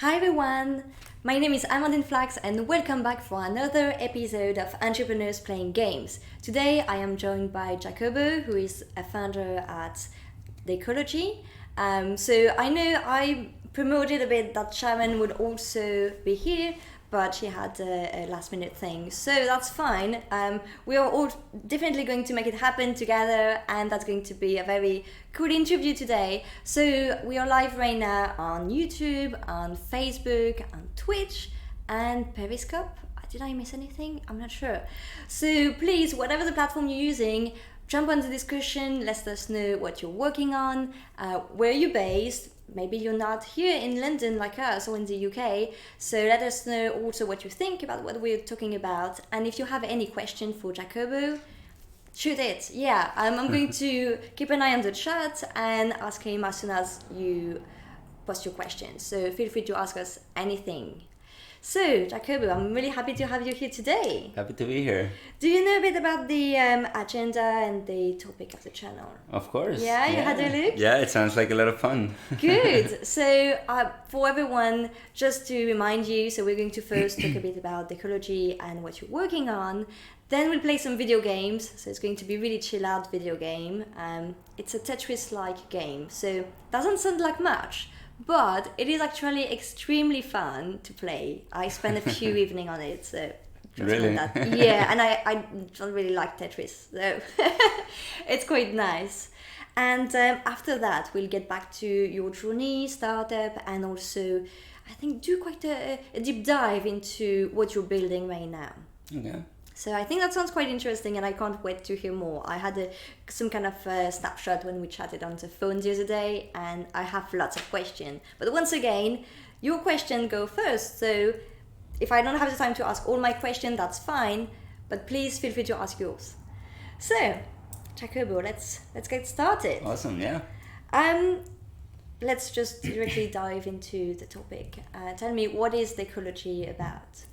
Hi everyone, my name is Amandine Flachs and welcome back for another episode of Entrepreneurs Playing Games. Today I am joined by Jacobo, who is a founder at Decology. So I know I promoted a bit that Sharon would also be here, but she had a last minute thing, so that's fine. We are all definitely going to make it happen together, and that's going to be a very cool interview today. So we are live right now on YouTube, on Facebook, on Twitch, and Periscope. Did I miss anything? I'm not sure. So please, whatever the platform you're using, jump on the discussion, let us know what you're working on, where you're based. Maybe you're not here in London like us or in the UK, so let us know also what you think about what we're talking about. And if you have any question for Jacobo, shoot it. Yeah, I'm going to keep an eye on the chat and ask him as soon as you post your questions. So feel free to ask us anything. So, Jacobo, I'm really happy to have you here today. Happy to be here. Do you know a bit about the agenda and the topic of the channel? Of course. Yeah, you had a look? Yeah, it sounds like a lot of fun. Good. So, for everyone, just to remind you, so we're going to first talk a bit about Decology and what you're working on. Then we'll play some video games. So it's going to be really chill out video game. It's a Tetris-like game. So, doesn't sound like much. But it is actually extremely fun to play. I spent a few evenings on it, so just really? that. Yeah, and I don't really like Tetris, so it's quite nice. And after that, we'll get back to your journey, startup, and also, I think, do quite a deep dive into what you're building right now. Okay. So I think that sounds quite interesting, and I can't wait to hear more. I had some kind of snapshot when we chatted on the phone the other day, and I have lots of questions. But once again, your question go first. So if I don't have the time to ask all my questions, that's fine. But please feel free to ask yours. So, Jacobo, let's get started. Awesome, yeah. Let's just directly dive into the topic. Tell me, what is Decology about?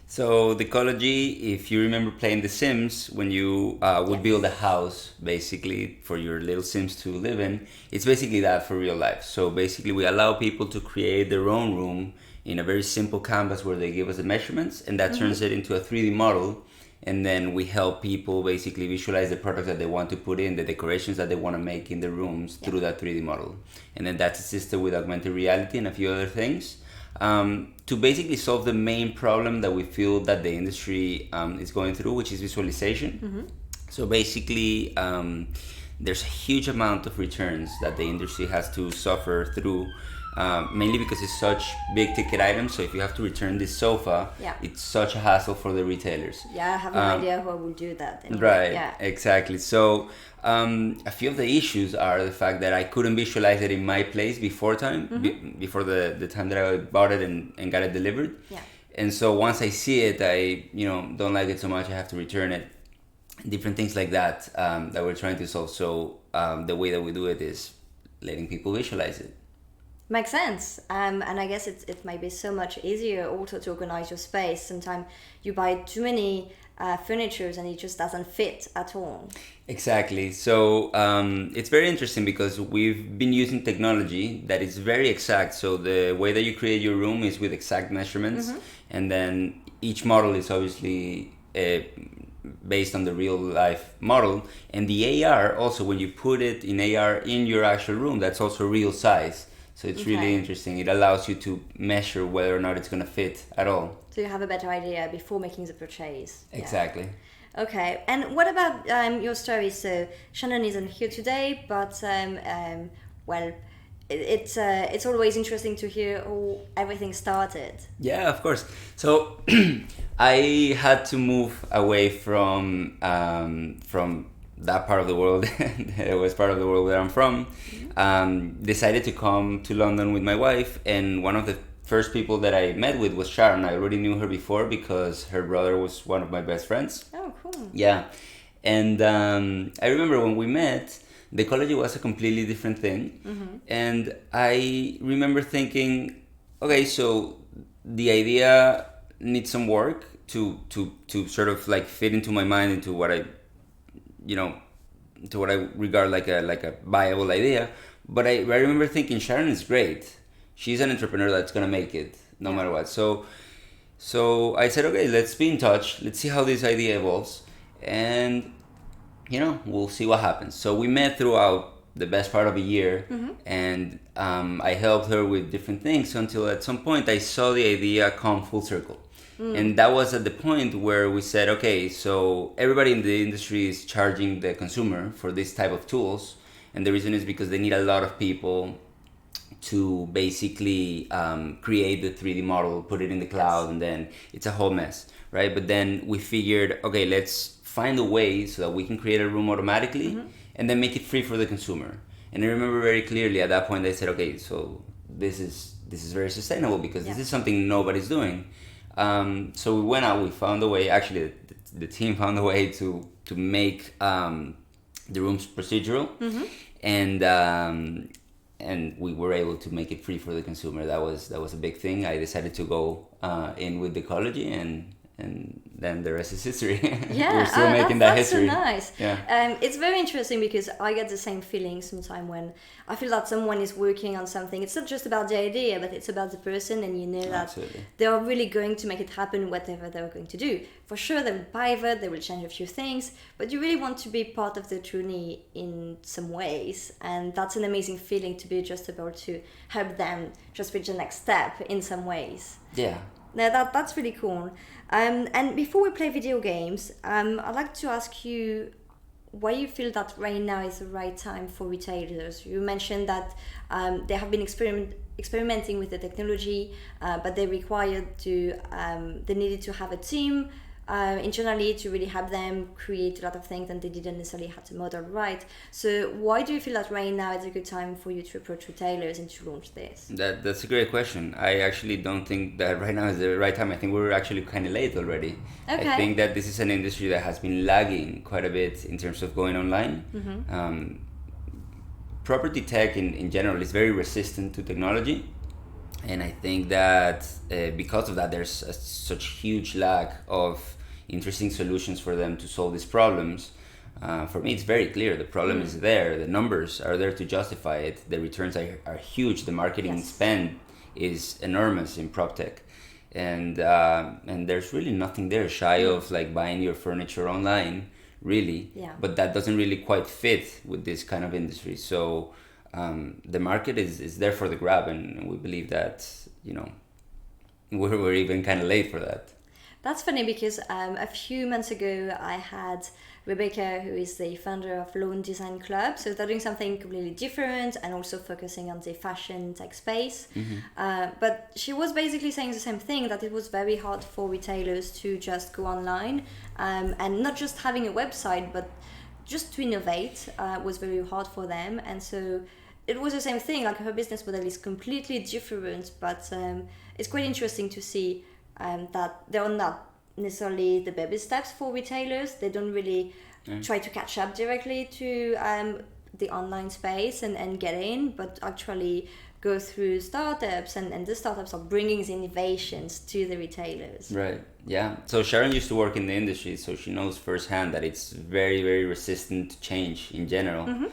So Decology, if you remember playing The Sims, when you would build a house, basically, for your little Sims to live in, it's basically that for real life. So basically, we allow people to create their own room in a very simple canvas where they give us the measurements, and that turns it into a 3D model. And then we help people basically visualize the products that they want to put in, the decorations that they want to make in their rooms through that 3D model. And then that's assisted with augmented reality and a few other things. To basically solve the main problem that we feel that the industry is going through, which is visualization. So basically, there's a huge amount of returns that the industry has to suffer through, mainly because it's such big ticket items. So if you have to return this sofa, it's such a hassle for the retailers. Yeah, I have no idea who will do that. Anyway. Right, yeah. Exactly. So a few of the issues are the fact that I couldn't visualize it in my place before before the time that I bought it and got it delivered. Yeah. And so once I see it, I don't like it so much, I have to return it. Different things like that that we're trying to solve. So the way that we do it is letting people visualize it. Makes sense. And I guess it might be so much easier also to organize your space. Sometimes you buy too many furnitures and it just doesn't fit at all. Exactly. So it's very interesting because we've been using technology that is very exact. So the way that you create your room is with exact measurements. And then each model is obviously based on the real life model. And the AR also, when you put it in AR in your actual room, that's also real size. So it's really interesting. It allows you to measure whether or not it's going to fit at all. So you have a better idea before making the purchase. Exactly. Yeah. Okay. And what about your story? So Shannon isn't here today, but well, it's always interesting to hear how everything started. Yeah, of course. So I had to move away from that part of the world. It was part of the world where I'm from. Decided to come to London with my wife, and one of the first people that I met with was Sharon. I already knew her before because her brother was one of my best friends. Oh, cool. Yeah. And I remember when we met, Decology was a completely different thing. And I remember thinking, okay, so the idea needs some work to sort of like fit into my mind, into what I to what I regard like a viable idea. But I remember thinking Sharon is great. she's an entrepreneur that's gonna make it no matter what. So I said, okay, let's be in touch. Let's see how this idea evolves, and we'll see what happens. So we met throughout the best part of a year, and I helped her with different things until at some point I saw the idea come full circle. And that was at the point where we said, okay, so everybody in the industry is charging the consumer for this type of tools, and the reason is because they need a lot of people to basically create the 3D model, put it in the cloud, and then it's a whole mess, right? But then we figured, okay, let's find a way so that we can create a room automatically and then make it free for the consumer. And I remember very clearly at that point I said, okay, so this is very sustainable because this is something nobody's doing. So we went out, we found a way, actually the team found a way to make the rooms procedural, and we were able to make it free for the consumer. That was a big thing. I decided to go in with Decology, and then the rest is history. Yeah, we're still making that history. That's so nice. Yeah. It's very interesting because I get the same feeling sometimes when I feel that someone is working on something. It's not just about the idea, but it's about the person, and you know that Absolutely. they are really going to make it happen, whatever they're going to do. For sure, they will pivot, they will change a few things, but you really want to be part of the journey in some ways, and that's an amazing feeling to be just able to help them just reach the next step in some ways. Yeah. No, that's really cool. And before we play video games, I'd like to ask you why you feel that right now is the right time for retailers. You mentioned that they have been experimenting with the technology, but they they needed to have a team internally to really help them create a lot of things, and they didn't necessarily have the model right. So why do you feel that right now is a good time for you to approach retailers and to launch this? That's a great question. I actually don't think that right now is the right time. I think we're actually kind of late already. Okay. I think that this is an industry that has been lagging quite a bit in terms of going online. Property tech in general is very resistant to technology. And I think that because of that, there's such huge lack of interesting solutions for them to solve these problems. For me, it's very clear. The problem is there. The numbers are there to justify it. The returns are huge. The marketing spend is enormous in prop tech. And there's really nothing there shy of like buying your furniture online, really. Yeah. But But that doesn't really quite fit with this kind of industry. So the market is there for the grab, and we believe that we're even kind of late for that. that's funny because a few months ago I had Rebecca, who is the founder of Lawn Design Club. So they're doing something completely different and also focusing on the fashion tech space. But she was basically saying the same thing, that it was very hard for retailers to just go online and not just having a website, but just to innovate was very hard for them. And so it was the same thing, like her business model is completely different, but it's quite interesting to see that they are not necessarily the baby steps for retailers. They don't really try to catch up directly to the online space and get in, but actually go through startups, and the startups are bringing the innovations to the retailers. Right. Yeah. So Sharon used to work in the industry, so she knows firsthand that it's very, very resistant to change in general.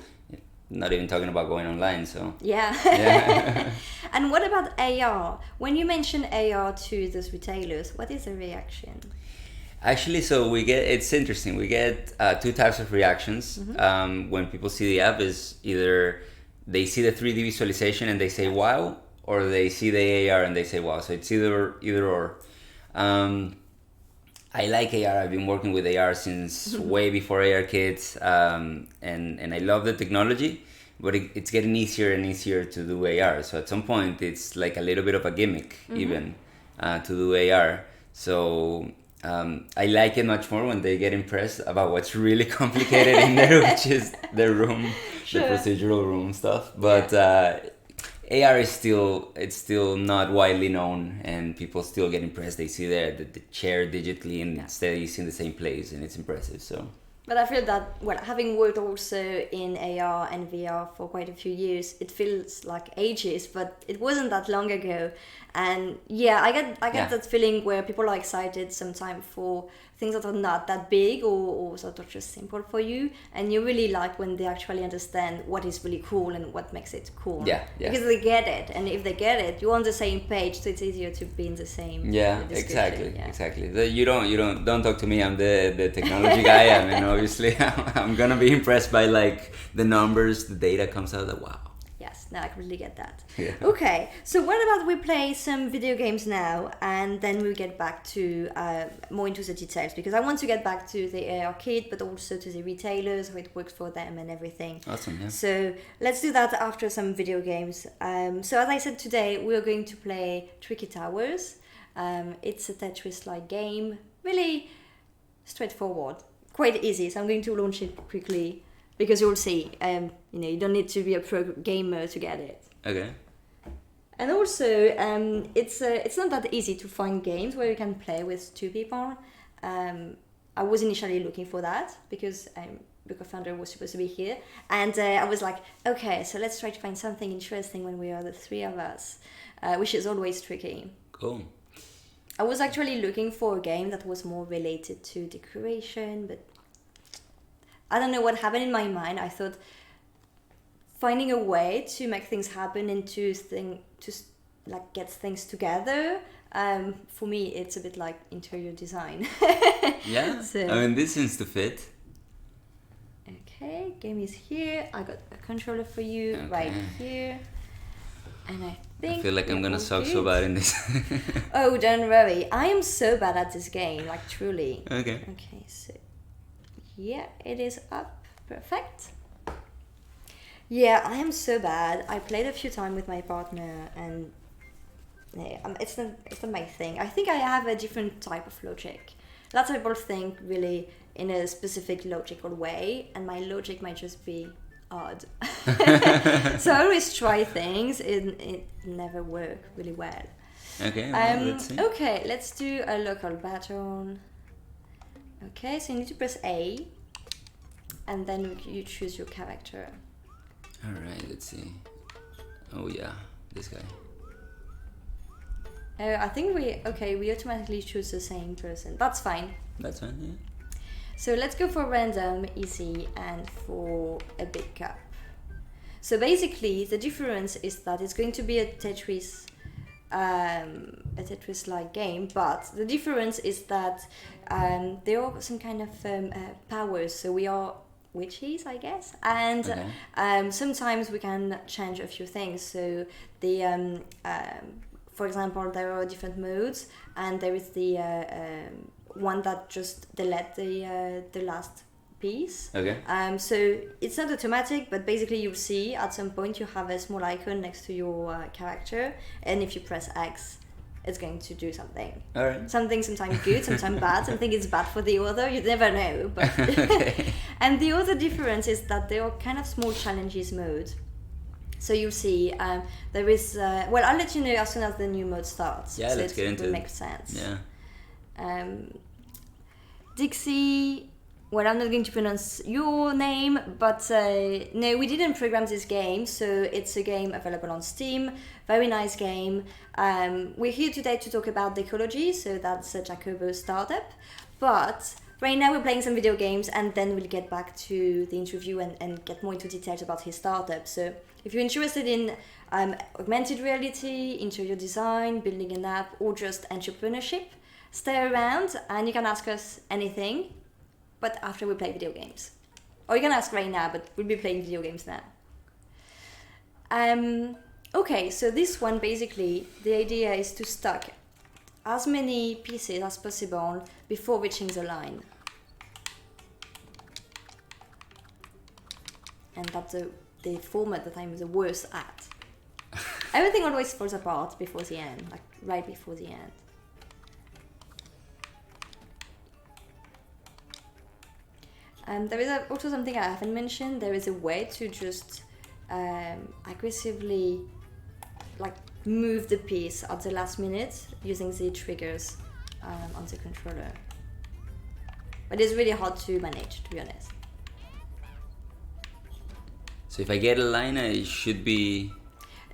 Not even talking about going online. So Yeah. And what about AR? When you mention AR to those retailers, what is the reaction? Actually, so it's interesting. We get two types of reactions when people see the app. Is either they see the 3D visualization and they say wow, or they see the AR and they say wow. So it's either or. I like AR. I've been working with AR since way before AR Kits, and I love the technology, but it's getting easier and easier to do AR. So at some point, it's like a little bit of a gimmick even to do AR. So I like it much more when they get impressed about what's really complicated in there, which is the room, the procedural room stuff. But AR is still not widely known, and people still get impressed. They see the chair digitally and instead you see in the same place, and it's impressive. So. But I feel that, well, having worked also in AR and VR for quite a few years, it feels like ages, but it wasn't that long ago. And yeah, I get that feeling where people are excited sometimes for things that are not that big or sort of just simple for you, and you really like when they actually understand what is really cool and what makes it cool. Yeah. Because they get it, and if they get it, you're on the same page, so it's easier to be in the same. Yeah, discussion. exactly. You don't talk to me. I'm the technology guy. I mean, obviously, I'm gonna be impressed by like the numbers, the data comes out. Like, wow. Yes, no, I completely get that. Yeah. Okay, so what about we play some video games now, and then we'll get back to more into the details, because I want to get back to the AR kit, but also to the retailers, how it works for them and everything. Awesome, yeah. So let's do that after some video games. So as I said today, we're going to play Tricky Towers. It's a Tetris-like game, really straightforward, quite easy. So I'm going to launch it quickly, because you'll see, you don't need to be a pro gamer to get it. Okay. And also, it's not that easy to find games where you can play with two people. I was initially looking for that because the co-founder was supposed to be here, and I was like, okay, so let's try to find something interesting when we are the three of us, which is always tricky. Cool. I was actually looking for a game that was more related to decoration, but I don't know what happened in my mind. I thought finding a way to make things happen and to like get things together. For me, it's a bit like interior design. Yeah. So, I mean, this seems to fit. Okay, game is here. I got a controller for you right here, and I feel like I'm gonna suck so bad in this. Oh, don't worry. I am so bad at this game, like truly. Okay. Okay, so yeah, it is up. Perfect. Yeah, I am so bad. I played a few times with my partner, and yeah, it's not my thing. I think I have a different type of logic. Lots of people think really in a specific logical way, and my logic might just be odd. So I always try things, and it never work really well. Okay, well, let's see. Okay, let's do a local battle. Okay, so you need to press A, and then you choose your character. Alright, let's see. Oh yeah, this guy. I think we automatically choose the same person. That's fine. That's fine, yeah. So let's go for random, easy, and for a big cup. So basically, the difference is that it's going to be a Tetris-like game, but the difference is that there are some kind of powers. So we are witches, I guess, and sometimes we can change a few things. So the for example, there are different modes, and there is the one that just delete the last piece. Okay. So it's not automatic, but basically you'll see at some point you have a small icon next to your character, and if you press X, it's going to do something. All right. Something sometimes good, sometimes bad. Something is bad for the other. You never know. But Okay. And the other difference is that there are kind of small challenges mode. So you see, there is. Well, I'll let you know as soon as the new mode starts. Yeah, so let's get into it. it. Makes sense. Yeah. Dixie. Well, I'm not going to pronounce your name, but no, we didn't program this game, so it's a game available on Steam. Very nice game. We're here today to talk about Decology, so that's a Jacobo startup. But right now we're playing some video games, and then we'll get back to the interview and get more into details about his startup. So if you're interested in augmented reality, interior design, building an app, or just entrepreneurship, stay around and you can ask us anything. But after we play video games. Or you can ask right now, but we'll be playing video games now. Okay, so this one basically, the idea is to stack as many pieces as possible before reaching the line. And that's the format that I'm the worst at. Everything always falls apart before the end, like right before the end. There is also something I haven't mentioned. There is a way to just aggressively move the piece at the last minute using the triggers on the controller. But it's really hard to manage, to be honest. So if I get a line, I should be...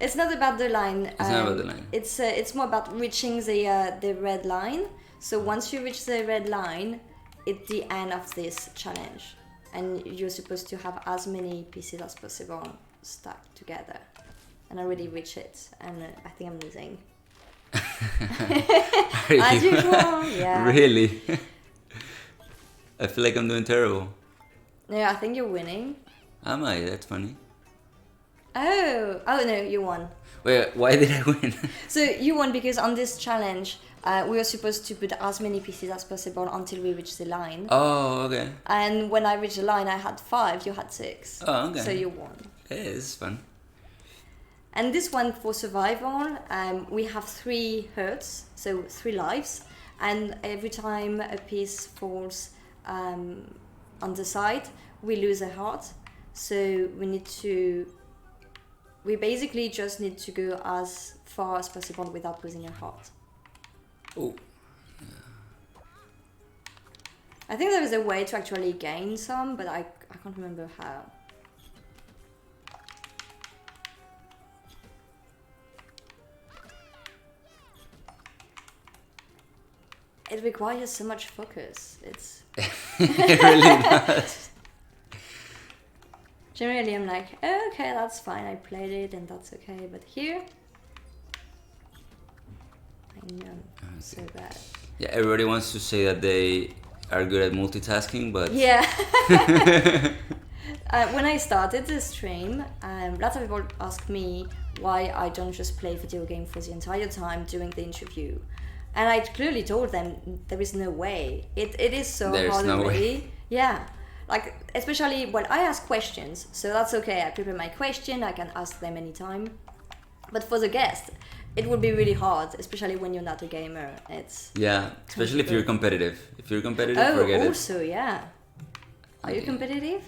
It's not about the line. It's not about the line. It's more about reaching the red line. So once you reach the red line, it's the end of this challenge, and you're supposed to have as many pieces as possible stacked together. And I already reached it, and I think I'm losing. As usual, yeah. Really? I feel like I'm doing terrible. No, I think you're winning. Am I? That's funny. Oh no, you won. Wait, why did I win? So you won because on this challenge, we were supposed to put as many pieces as possible until we reach the line. Oh, okay. And when I reached the line, I had 5, you had 6. Oh, okay. So you won. Yeah, this is fun. And this one for survival, we have 3 hurts, so 3 lives. And every time a piece falls on the side, we lose a heart. So we basically just need to go as far as possible without losing a heart. Oh. I think there is a way to actually gain some, but I can't remember how. It requires so much focus. It really does. Generally, I'm like, oh, okay, that's fine. I played it, and that's okay. But here, I know, so bad. Yeah, everybody wants to say that they are good at multitasking, but yeah. When I started the stream, lots of people asked me why I don't just play video game for the entire time during the interview. And I clearly told them there is no way. It is so hard already. Yeah. Like, especially when I ask questions, so that's okay. I prepare my question, I can ask them anytime. But for the guest, it would be really hard, especially when you're not a gamer. Yeah, especially if you're competitive. If you're competitive, forget it. Oh, also, yeah. Are you competitive?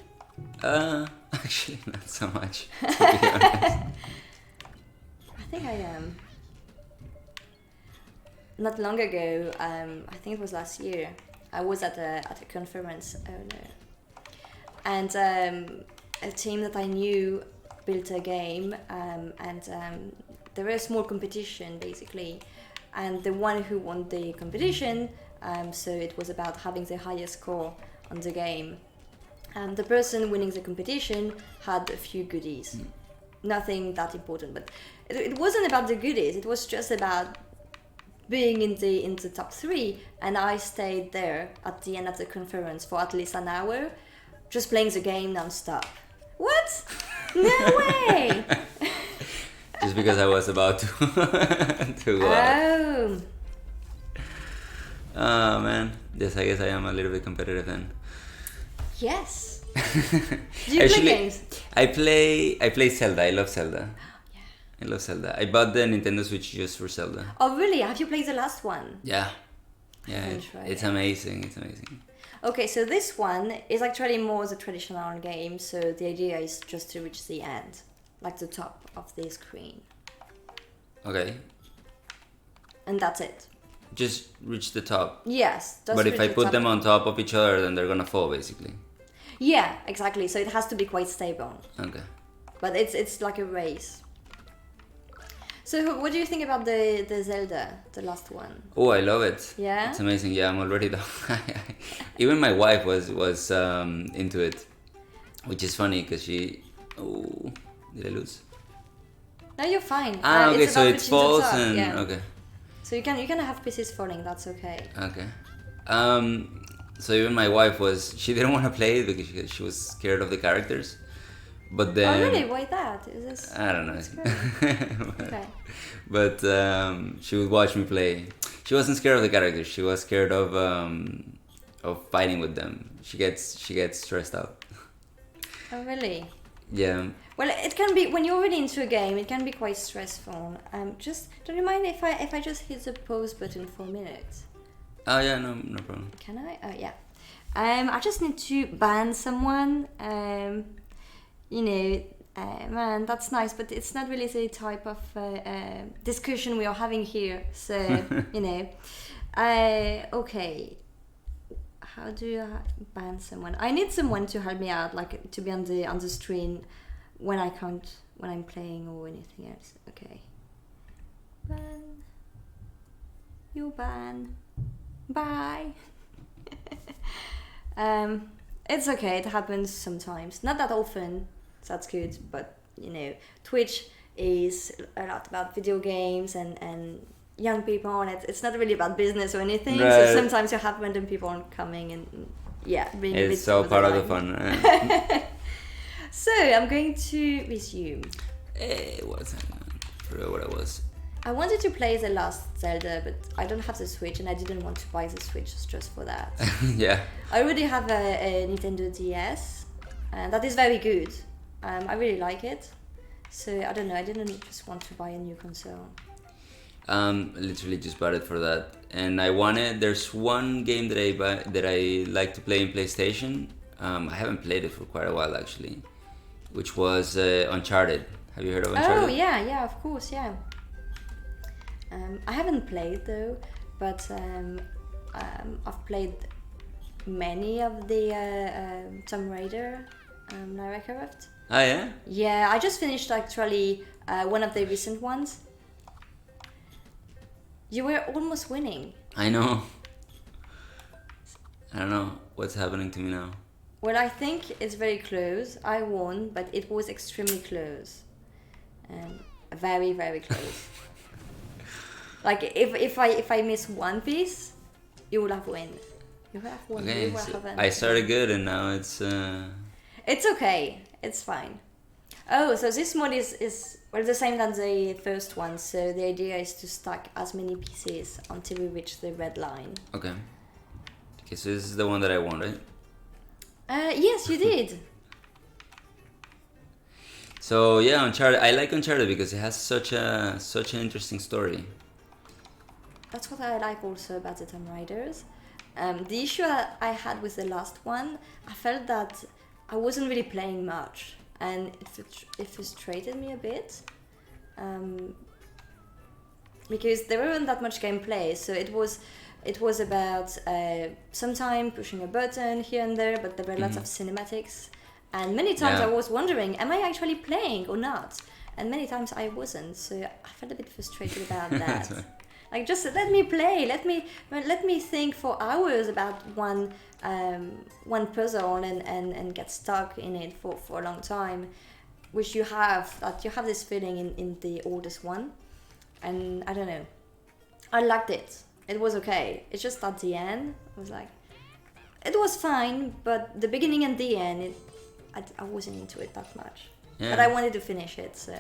Actually, not so much, to be honest. I think I am. Not long ago, I think it was last year, I was at a conference, and a team that I knew built a game, and there was a small competition basically, and the one who won the competition, so it was about having the highest score on the game, and the person winning the competition had a few goodies. Nothing that important, but it wasn't about the goodies, it was just about being in the top 3, and I stayed there at the end of the conference for at least an hour, just playing the game non-stop. What? No way! Just because I was about to go out. Oh man, yes, I guess I am a little bit competitive then. Yes. Do you play games? I play Zelda. I love Zelda. I love Zelda. I bought the Nintendo Switch just for Zelda. Oh really? Have you played the last one? Yeah. Yeah, it's amazing. It's amazing. Okay, so this one is actually more the traditional game, so the idea is just to reach the end, like the top of the screen. Okay. And that's it. Just reach the top. Yes. But if I put them on top of each other, then they're gonna fall, basically. Yeah, exactly. So it has to be quite stable. Okay. But it's like a race. So what do you think about the Zelda, the last one? Oh, I love it. Yeah? It's amazing. Yeah, I'm already done. Even my wife was into it, which is funny because she... Oh, did I lose? No, you're fine. Okay, so it falls and... Yeah. Okay. So you can have pieces falling, that's okay. Okay. So even my wife she didn't want to play it because she was scared of the characters. But then... Oh really? Why that? Is this... I don't know. Okay. But she would watch me play. She wasn't scared of the characters. She was scared of fighting with them. She gets stressed out. Oh really? Yeah. Well, it can be when you're really into a game. It can be quite stressful. Just don't you mind if I just hit the pause button for a minute? Oh yeah, no problem. Can I? Oh yeah. I just need to ban someone. Man, that's nice, but it's not really the type of discussion we are having here. So, okay. How do I ban someone? I need someone to help me out, like to be on the screen when I'm playing or anything else. Okay. Ban. You ban. Bye. It's okay. It happens sometimes. Not that often. So that's good. But Twitch is a lot about video games and young people, and it's not really about business or anything. Right. So sometimes you have random people coming and being a bit. It's all part of the fun. So I'm going to resume. What's I forgot what it was. I wanted to play The Last Zelda, but I don't have the Switch, and I didn't want to buy the Switch just for that. Yeah. I already have a Nintendo DS, and that is very good. I really like it. So I don't know. I didn't just want to buy a new console. Literally just bought it for that, and I wanted. There's one game that I like to play in PlayStation. I haven't played it for quite a while actually, which was Uncharted. Have you heard of Uncharted? Oh yeah, of course, yeah. I haven't played though, but I've played many of the Tomb Raider Lara Croft. Ah yeah? Yeah, I just finished actually one of the recent ones. You were almost winning. I know. I don't know what's happening to me now. Well, I think it's very close. I won, but it was extremely close. Very, very close. Like if I miss one piece, you would have won. You would have won. Okay, so I started good and now it's. It's okay. It's fine. Oh, so this mod is the same than the first one. So the idea is to stack as many pieces until we reach the red line. Okay. Okay, so this is the one that I wanted. Yes, you did. So yeah, Uncharted. I like Uncharted because it has such an interesting story. That's what I like also about the Tomb Raiders. The issue I had with the last one, I felt that I wasn't really playing much, and it frustrated me a bit. Because there weren't that much gameplay, so it was about sometime pushing a button here and there, but there were lots of cinematics. And many times I was wondering, am I actually playing or not? And many times I wasn't, so I felt a bit frustrated about that. Like, just let me play, let me think for hours about one puzzle and get stuck in it for a long time, which you have this feeling in the oldest one. And I don't know, I liked it. It was okay. It's just at the end, I was like, it was fine, but the beginning and the end, I wasn't into it that much. Yeah. But I wanted to finish it, so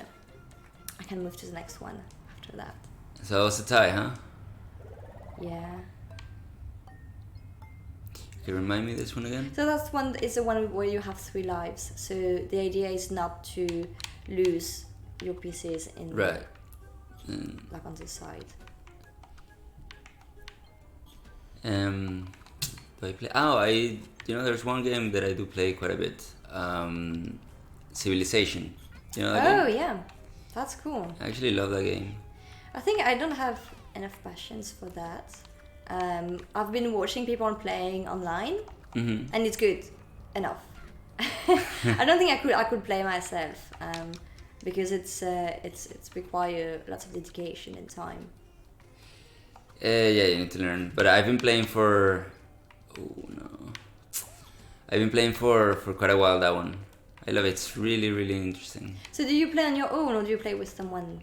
I can move to the next one after that. So it's a tie, huh? Yeah. Can you remind me of this one again? So that's one is the one where you have 3 lives. So the idea is not to lose your pieces in right. Like on this side. Do I play? There's one game that I do play quite a bit. Civilization. You know that game? Yeah, that's cool. I actually love that game. I think I don't have enough passions for that. I've been watching people playing online, and it's good enough. I don't think I could play myself because it's require lots of dedication and time. Yeah, you need to learn. But I've been playing for. I've been playing for quite a while, that one. I love it. It's really, really interesting. So do you play on your own or do you play with someone?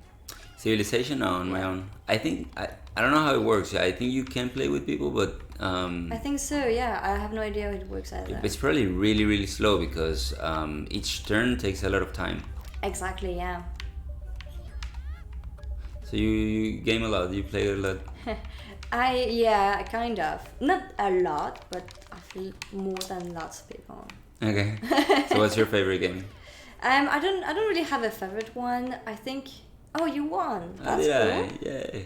Civilization? No, on my own. I think, I don't know how it works. I think you can play with people, but... I think so, yeah. I have no idea how it works either. It's probably really, really slow because each turn takes a lot of time. Exactly, yeah. So you game a lot? You play a lot? Yeah, kind of. Not a lot, but I feel more than lots of people. Okay. So what's your favorite game? I don't really have a favorite one. I think. Oh, you won. That's cool. Yeah.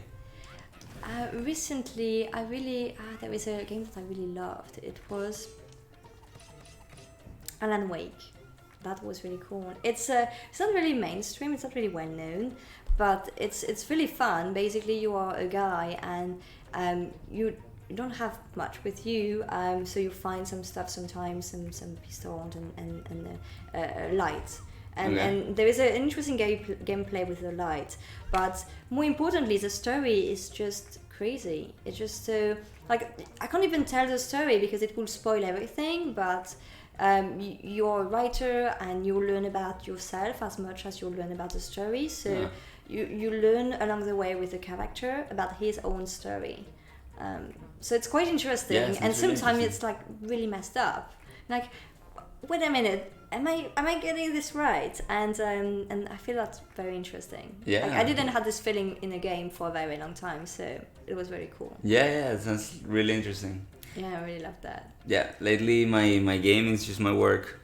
Recently, there is a game that I really loved. It was Alan Wake. That was really cool. It's not really mainstream. It's not really well known, but it's really fun. Basically, you are a guy and you don't have much with you, so you find some stuff sometimes, some pistols and light. And there is an interesting gameplay with the light, but more importantly, the story is just crazy. It's just so like I can't even tell the story because it will spoil everything. But you're a writer and you learn about yourself as much as you learn about the story. So you learn along the way with the character about his own story. So it's quite interesting, and sometimes it's like really messed up. Like, wait a minute, am I getting this right? And I feel that's very interesting. Yeah. Like, I didn't have this feeling in a game for a very long time, so it was very cool. Yeah, it sounds really interesting. Yeah, I really love that. Yeah, lately my game is just my work.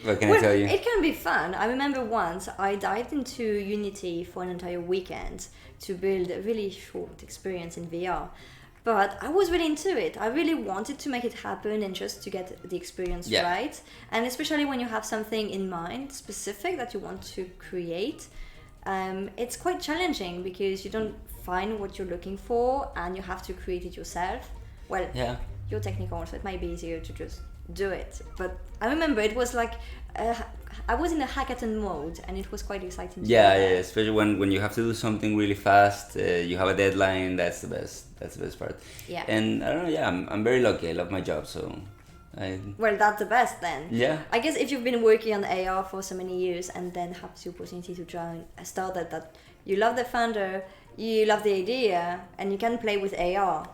What can I tell you? It can be fun. I remember once I dived into Unity for an entire weekend to build a really short experience in VR. But I was really into it. I really wanted to make it happen and just to get the experience right. And especially when you have something in mind specific that you want to create, it's quite challenging because you don't find what you're looking for and you have to create it yourself. Well, you're technical, so it might be easier to just do it. But I remember it was like I was in a hackathon mode and it was quite exciting to especially when you have to do something really fast, you have a deadline. That's the best part. And I don't know, I'm very lucky. I love my job, so well, that's the best then. I guess if you've been working on AR for so many years and then have the opportunity to join a startup that you love the founder, you love the idea, and you can play with AR,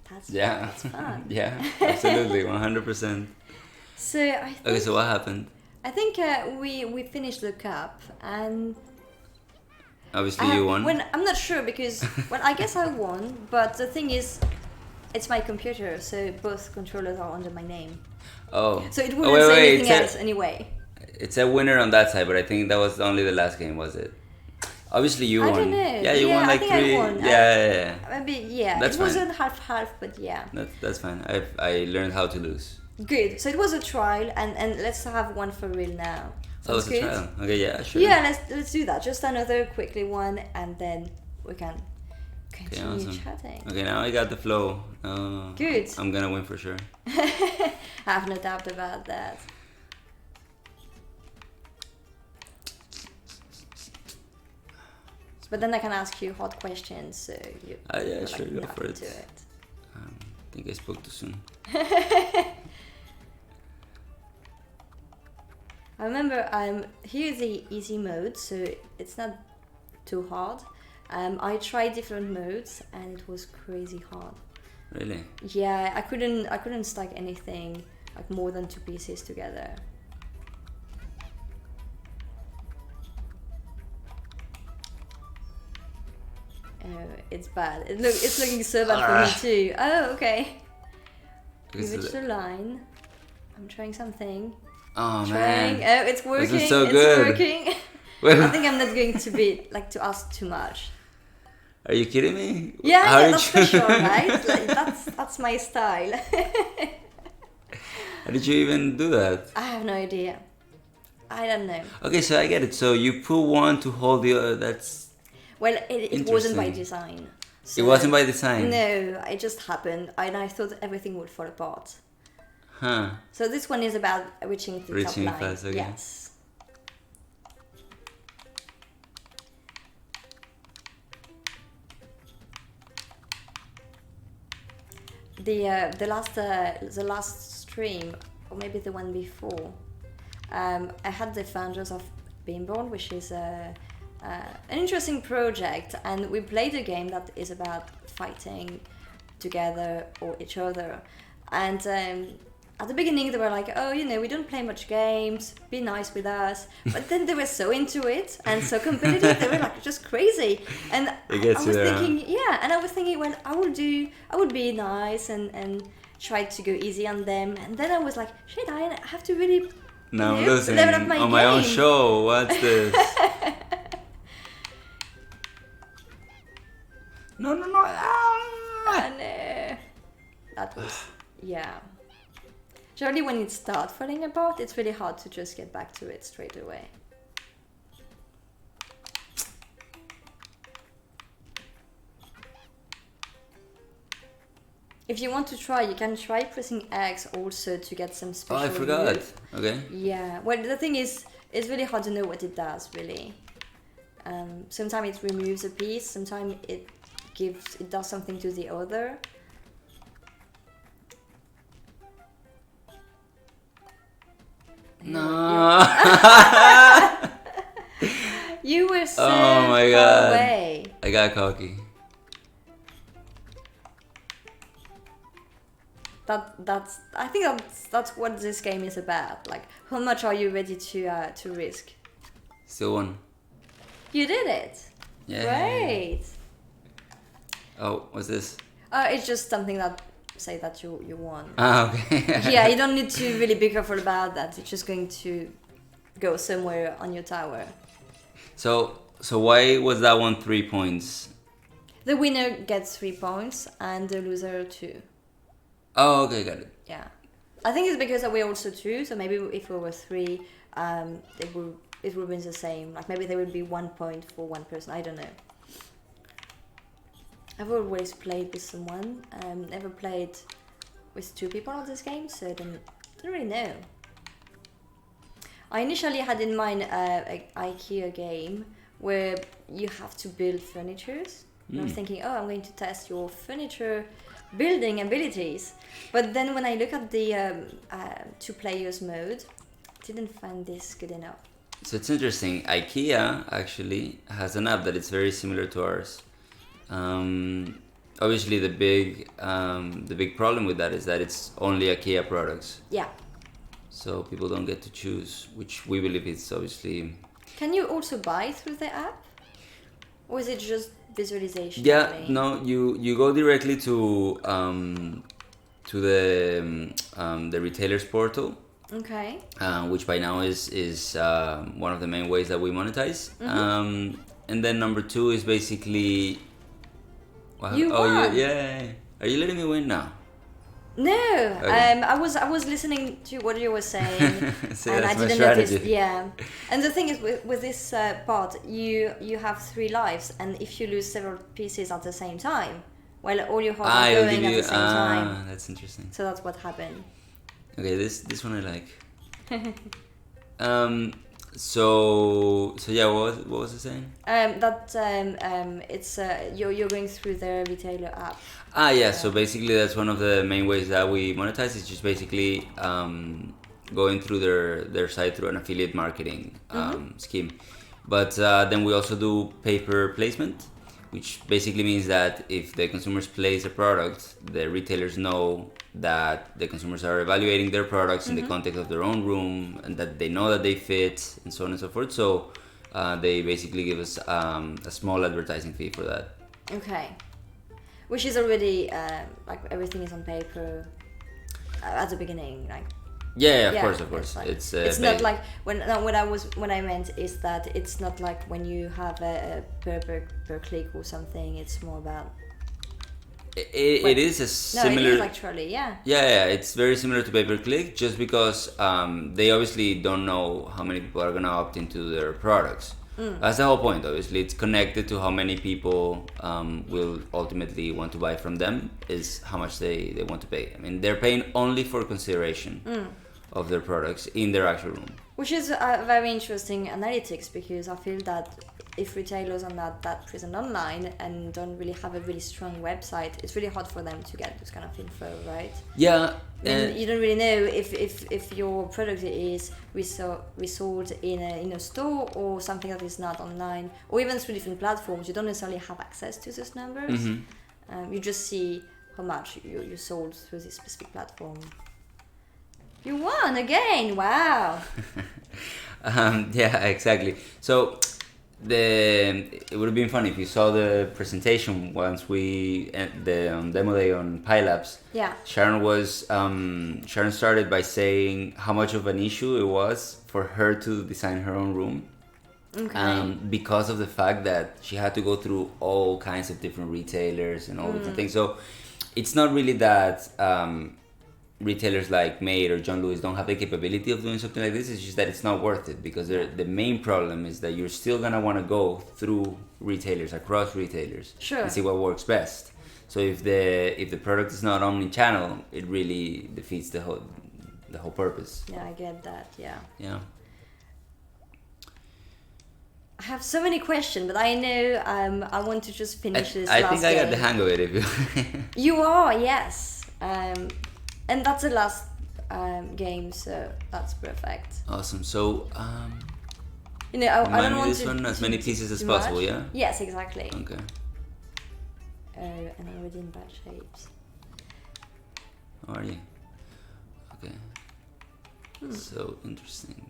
that's fun. Absolutely, 100%. So I think, okay, so what happened? I think we finished the cup, and obviously you won. I'm not sure because I guess I won, but the thing is, it's my computer, so both controllers are under my name. Oh. So it wouldn't say anything else anyway. It's a winner on that side, but I think that was only the last game, was it? Obviously you won. I don't know. Yeah, you won like 3. I won. Yeah. Maybe That's it fine. wasn't half, but yeah. That's fine. I learned how to lose. Good. So it was a trial, and let's have one for real now. Oh, it's a trial. Okay, yeah, sure. Yeah, let's do that. Just another quickly one, and then we can continue chatting. Okay, now I got the flow. Good. I'm gonna win for sure. I have no doubt about that. But then I can ask you hot questions, so you. Sure, go for it. I think I spoke too soon. I remember here's the easy mode, so it's not too hard. I tried different modes and it was crazy hard. Really? Yeah, I couldn't stack anything like more than 2 pieces together. Oh, it's bad. It's looking so bad for me too. Oh, okay. Give it the line. I'm trying something. Oh man! Oh, it's working. This is so good. It's working. I think I'm not going to be to ask too much. Are you kidding me? Yeah, that's for sure, right? Like, that's my style. How did you even do that? I have no idea. I don't know. Okay, so I get it. So you put one to hold the other. That's well, it wasn't by design. So it wasn't by design. No, it just happened, and I thought everything would fall apart. Huh. So this one is about reaching the top line. Fast, okay. Yes. The last stream, or maybe the one before, I had the founders of Beanborn, which is an interesting project, and we played a game that is about fighting together or each other. And at the beginning they were like, oh, we don't play much games, be nice with us. But then they were so into it and so competitive, they were like just crazy. And I was thinking, well, I would be nice and try to go easy on them. And then I was like, shit, I have to really now I'm losing level up my on game. My own show. What's this? No. And that was, Generally, when it starts falling apart, it's really hard to just get back to it straight away. If you want to try, you can try pressing X also to get some special. Oh, I forgot. Okay. Yeah. Well, the thing is, it's really hard to know what it does, really. Sometimes it removes a piece, sometimes it does something to the other. No. You were so Oh my far God. away. I got cocky. I think that's what this game is about. Like, how much are you ready to risk? Still won. You did it. Yeah. Great. Oh, what's this? It's just something that say that you won. Ah, okay. Yeah, you don't need to really be careful about that. It's just going to go somewhere on your tower. So why was that one 3 points? The winner gets 3 points and the loser 2. Oh, okay, got it. Yeah, I think it's because we're also 2. So maybe if we were 3, it would be the same. Like maybe there would be 1 point for one person. I don't know. I've always played with someone. Never played with 2 people on this game, so I don't really know. I initially had in mind an IKEA game where you have to build furnitures. I was thinking, I'm going to test your furniture building abilities. But then when I look at the 2 players mode, didn't find this good enough. So it's interesting. IKEA actually has an app that is very similar to ours. Obviously, the big problem with that is that it's only IKEA products. Yeah. So people don't get to choose, which we believe is obviously. Can you also buy through the app, or is it just visualization? Yeah, only? no, you go directly to the retailer's portal. Okay. Which by now is one of the main ways that we monetize. And then number 2 is basically. Well, You won. Yeah. Are you letting me win now? No, Okay. I was listening to what you were saying, So and I that's my didn't strategy. notice. Yeah, and the thing is with this part, you have 3 lives, and if you lose several pieces at the same time, well, all your heart is it'll going give at the same time. That's interesting. So that's what happened. Okay, this one I like. So yeah, what was I saying? It's you're going through the retailer app. Yeah. So basically, that's one of the main ways that we monetize. It's just basically going through their site through an affiliate marketing scheme. But then we also do pay-per placement, which basically means that if the consumers place a product, the retailers know that the consumers are evaluating their products in the context of their own room and that they know that they fit and so on and so forth. So they basically give us a small advertising fee for that. Okay, which is already like everything is on paper at the beginning, like. Yeah, of course. Like, It's not like what I meant is that it's not like when you have a per click or something. It's more about. It is a similar. No, it is actually, yeah. Yeah, it's very similar to pay-per-click, just because they obviously don't know how many people are gonna opt into their products. That's the whole point. Obviously, it's connected to how many people will ultimately want to buy from them. Is how much they want to pay. I mean, they're paying only for consideration of their products in their actual room. Which is very interesting analytics, because I feel that if retailers are not that present online and don't really have a really strong website, it's really hard for them to get this kind of info, right? Yeah. And you don't really know if your product is resold in a store or something that is not online, or even through different platforms. You don't necessarily have access to those numbers. You just see how much you sold through this specific platform. You won again! Wow. Yeah, exactly. So it would have been funny if you saw the presentation once we the demo day on PyLabs. Yeah. Sharon started by saying how much of an issue it was for her to design her own room. Okay. Because of the fact that she had to go through all kinds of different retailers and all different things. So it's not really that retailers like Made or John Lewis don't have the capability of doing something like this. It's just that it's not worth it, because the main problem is that you're still gonna want to go through retailers, across retailers, Sure. and see what works best. So if the product is not omni-channel, it really defeats the whole purpose. Yeah, I get that. Yeah. Yeah. I have so many questions, but I know I want to just finish this I last think I got game. the hang of it. If you You are, yes. And that's the last game, so that's perfect. awesome. So You know, I remind don't me want this to one as many pieces as too possible. much. Yeah. Yes, exactly. Okay. Oh, and already in bad shapes. How are you? Okay. So interesting.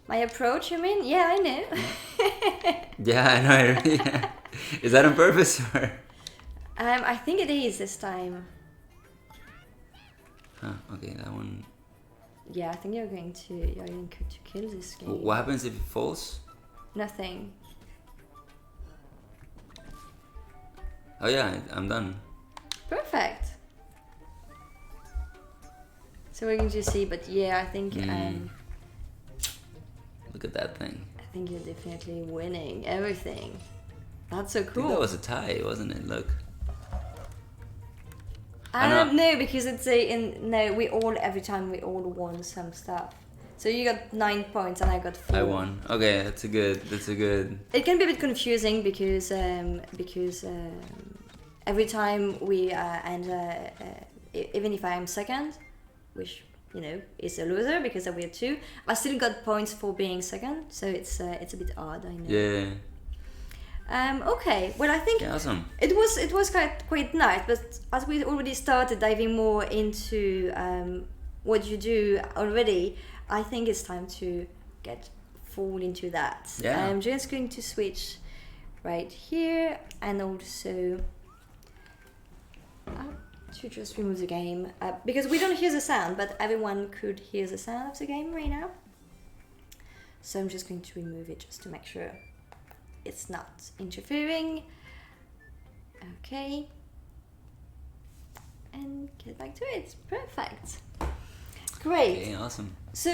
My approach, you mean? Yeah, I know. Yeah, I know. Yeah. Is that on purpose or? I think it is this time. Huh, okay, that one. Yeah, I think you're going to kill this game. What happens if it falls? Nothing. Oh yeah, I'm done. Perfect. So we're going to see, but yeah, I think Look at that thing. I think you're definitely winning everything. That's so I think cool. that was a tie, wasn't it? Look. No, because it's we all every time we all won some stuff. So you got 9 points and I got 4. I won. Okay, that's a good. It can be a bit confusing because every time we even if I am second, which you know is a loser because we're 2, I still got points for being second. So it's a bit odd, I know. Yeah. Okay, well I think Awesome. it was quite nice, but as we already started diving more into what you do already, I think it's time to get full into that. Yeah. I'm just going to switch right here and also to just remove the game because we don't hear the sound, but everyone could hear the sound of the game right now. So I'm just going to remove it just to make sure it's not interfering. Okay. And get back to it. Perfect. Great. Okay, awesome. So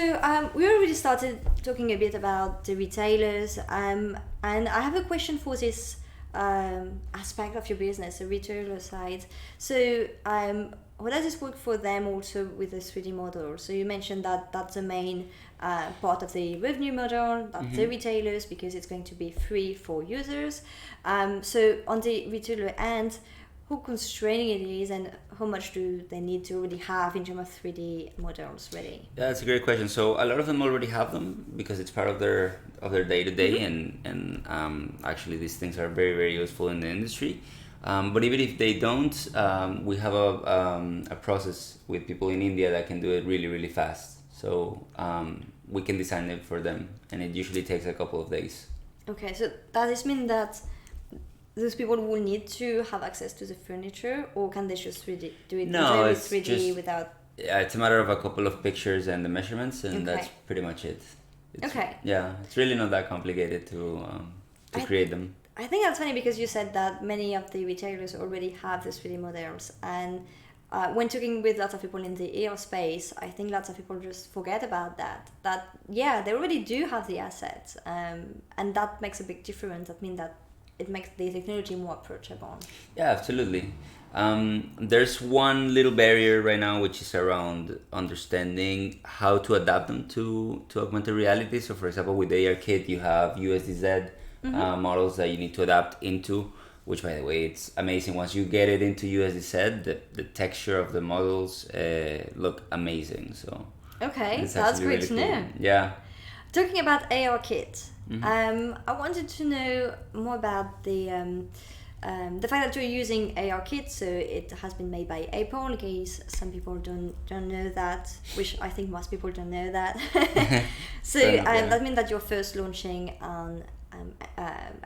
we already started talking a bit about the retailers, and I have a question for this aspect of your business, the retailer side. So how does this work for them also with the 3D model? So you mentioned that that's the main part of the revenue model, that's the retailers, because it's going to be free for users. So on the retailer end, how constraining it is and how much do they need to already have in terms of 3D models ready? Yeah, that's a great question. So a lot of them already have them because it's part of their day to day, and actually these things are very, very useful in the industry. But even if they don't, we have a process with people in India that can do it really, really fast. So we can design it for them, and it usually takes a couple of days. Okay, so does this mean that those people will need to have access to the furniture, or can they just do it No, entirely it's 3D just, without? Yeah, it's a matter of a couple of pictures and the measurements, and that's pretty much it. Okay. Yeah, it's really not that complicated to create them. I think that's funny because you said that many of the retailers already have the 3D models, and when talking with lots of people in the aerospace, I think lots of people just forget about that. That yeah, they already do have the assets, and that makes a big difference. That means that it makes the technology more approachable. Yeah, absolutely. There's one little barrier right now, which is around understanding how to adapt them to augmented reality. So, for example, with the AR kit, you have USDZ models that you need to adapt into, which, by the way, it's amazing. Once you get it into USDZ, the texture of the models look amazing. So, okay, it's that's actually great really to cool. know. Yeah. Talking about AR kit, I wanted to know more about the fact that you're using AR kit. So it has been made by Apple. In case some people don't know that, which I think most people don't know that. So that means that you're first launching on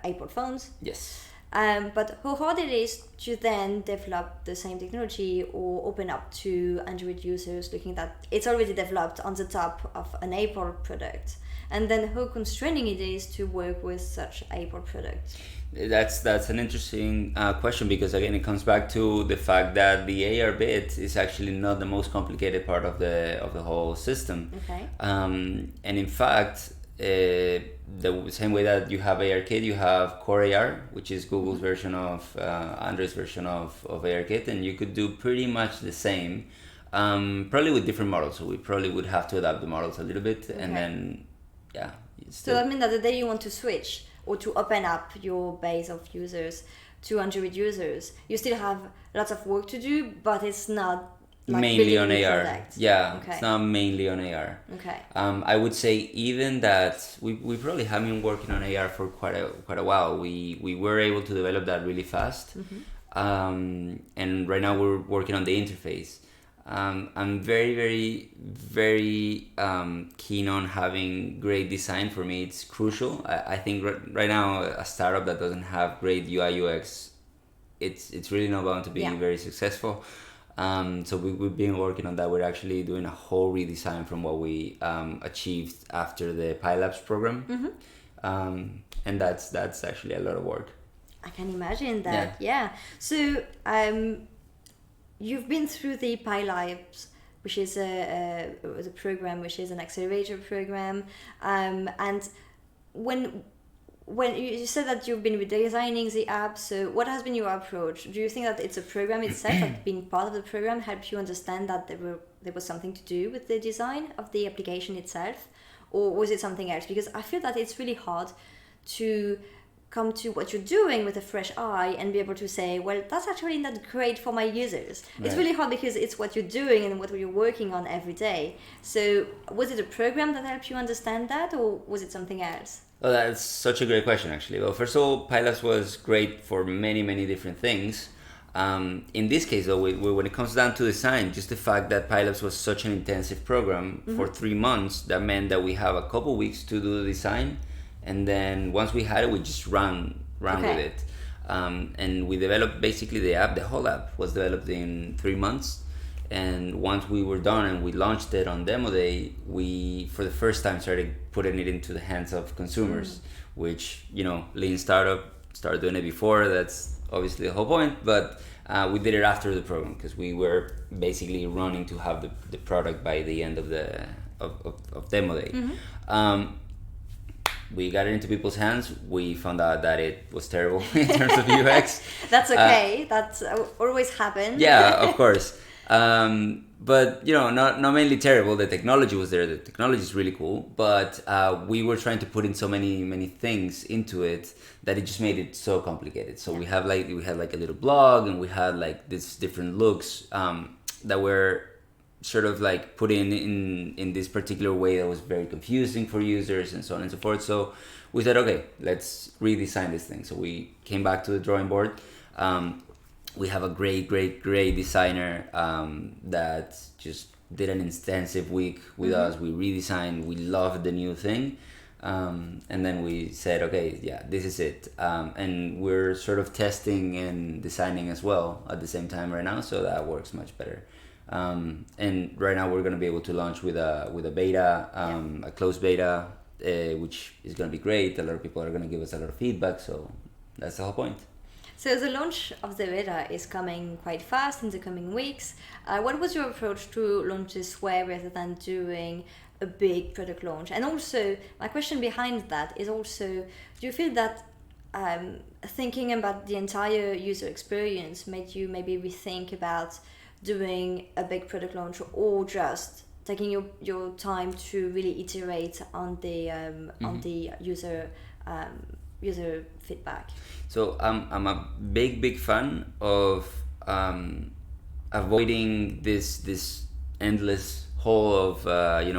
Apple phones. Yes. But how hard it is to then develop the same technology or open up to Android users looking that it's already developed on the top of an Apple product, and then how constraining it is to work with such Apple products. That's an interesting question, because again it comes back to the fact that the AR bit is actually not the most complicated part of the whole system. Okay. And in fact, the same way that you have ARKit, you have Core AR, which is Google's version of Android's version of ARKit, and you could do pretty much the same, probably with different models. So we probably would have to adapt the models a little bit, and then So that means that the day you want to switch or to open up your base of users to Android users, you still have lots of work to do, but it's not like mainly on building a AR. product. Yeah, Okay. it's not mainly on AR. Okay. I would say even that we probably have been working on AR for quite a while. We were able to develop that really fast, and right now we're working on the interface. I'm very keen on having great design. For me, it's crucial. I think right now a startup that doesn't have great UI UX, it's really not bound to be very successful. So we've been working on that. We're actually doing a whole redesign from what we achieved after the PyLabs program, and that's actually a lot of work. I can imagine that. Yeah. So you've been through the PyLabs, which is a program, which is an accelerator program, and when you said that you've been redesigning the app, so what has been your approach? Do you think that it's a program itself, that being part of the program helped you understand that there was something to do with the design of the application itself, or was it something else? Because I feel that it's really hard to come to what you're doing with a fresh eye and be able to say, well, that's actually not great for my users. Right. It's really hard because it's what you're doing and what you're working on every day. So was it a program that helped you understand that, or was it something else? Well, that's such a great question, actually. Well, first of all, PyLabs was great for many different things. In this case, though, when it comes down to design, just the fact that PyLabs was such an intensive program for 3 months, that meant that we have a couple weeks to do the design, and then once we had it, we just ran with it. And we developed basically the app. The whole app was developed in 3 months. And once we were done and we launched it on demo day, we, for the first time, started putting it into the hands of consumers, which, lean startup started doing it before. That's obviously the whole point. But we did it after the program because we were basically running to have the product by the end of the of demo day. We got it into people's hands. We found out that it was terrible in terms of UX. That's okay. That's always happened. Yeah, of course. But not mainly terrible. The technology was there. The technology is really cool, but we were trying to put in so many things into it that it just made it so complicated. So we had like a little blog, and we had like these different looks that were sort of like put in this particular way that was very confusing for users and so on and so forth. So we said, okay, let's redesign this thing. So we came back to the drawing board. We have a great designer that just did an intensive week with us. We redesigned. We loved the new thing. And then we said, okay, yeah, this is it. And we're sort of testing and designing as well at the same time right now. So that works much better. And right now we're going to be able to launch with a beta, a closed beta, which is going to be great. A lot of people are going to give us a lot of feedback. So that's the whole point. So the launch of the beta is coming quite fast in the coming weeks. What was your approach to launch this way rather than doing a big product launch? And also, my question behind that is also, do you feel that thinking about the entire user experience made you maybe rethink about doing a big product launch, or just taking your time to really iterate on the user feedback? So I'm a big fan of avoiding this endless hole of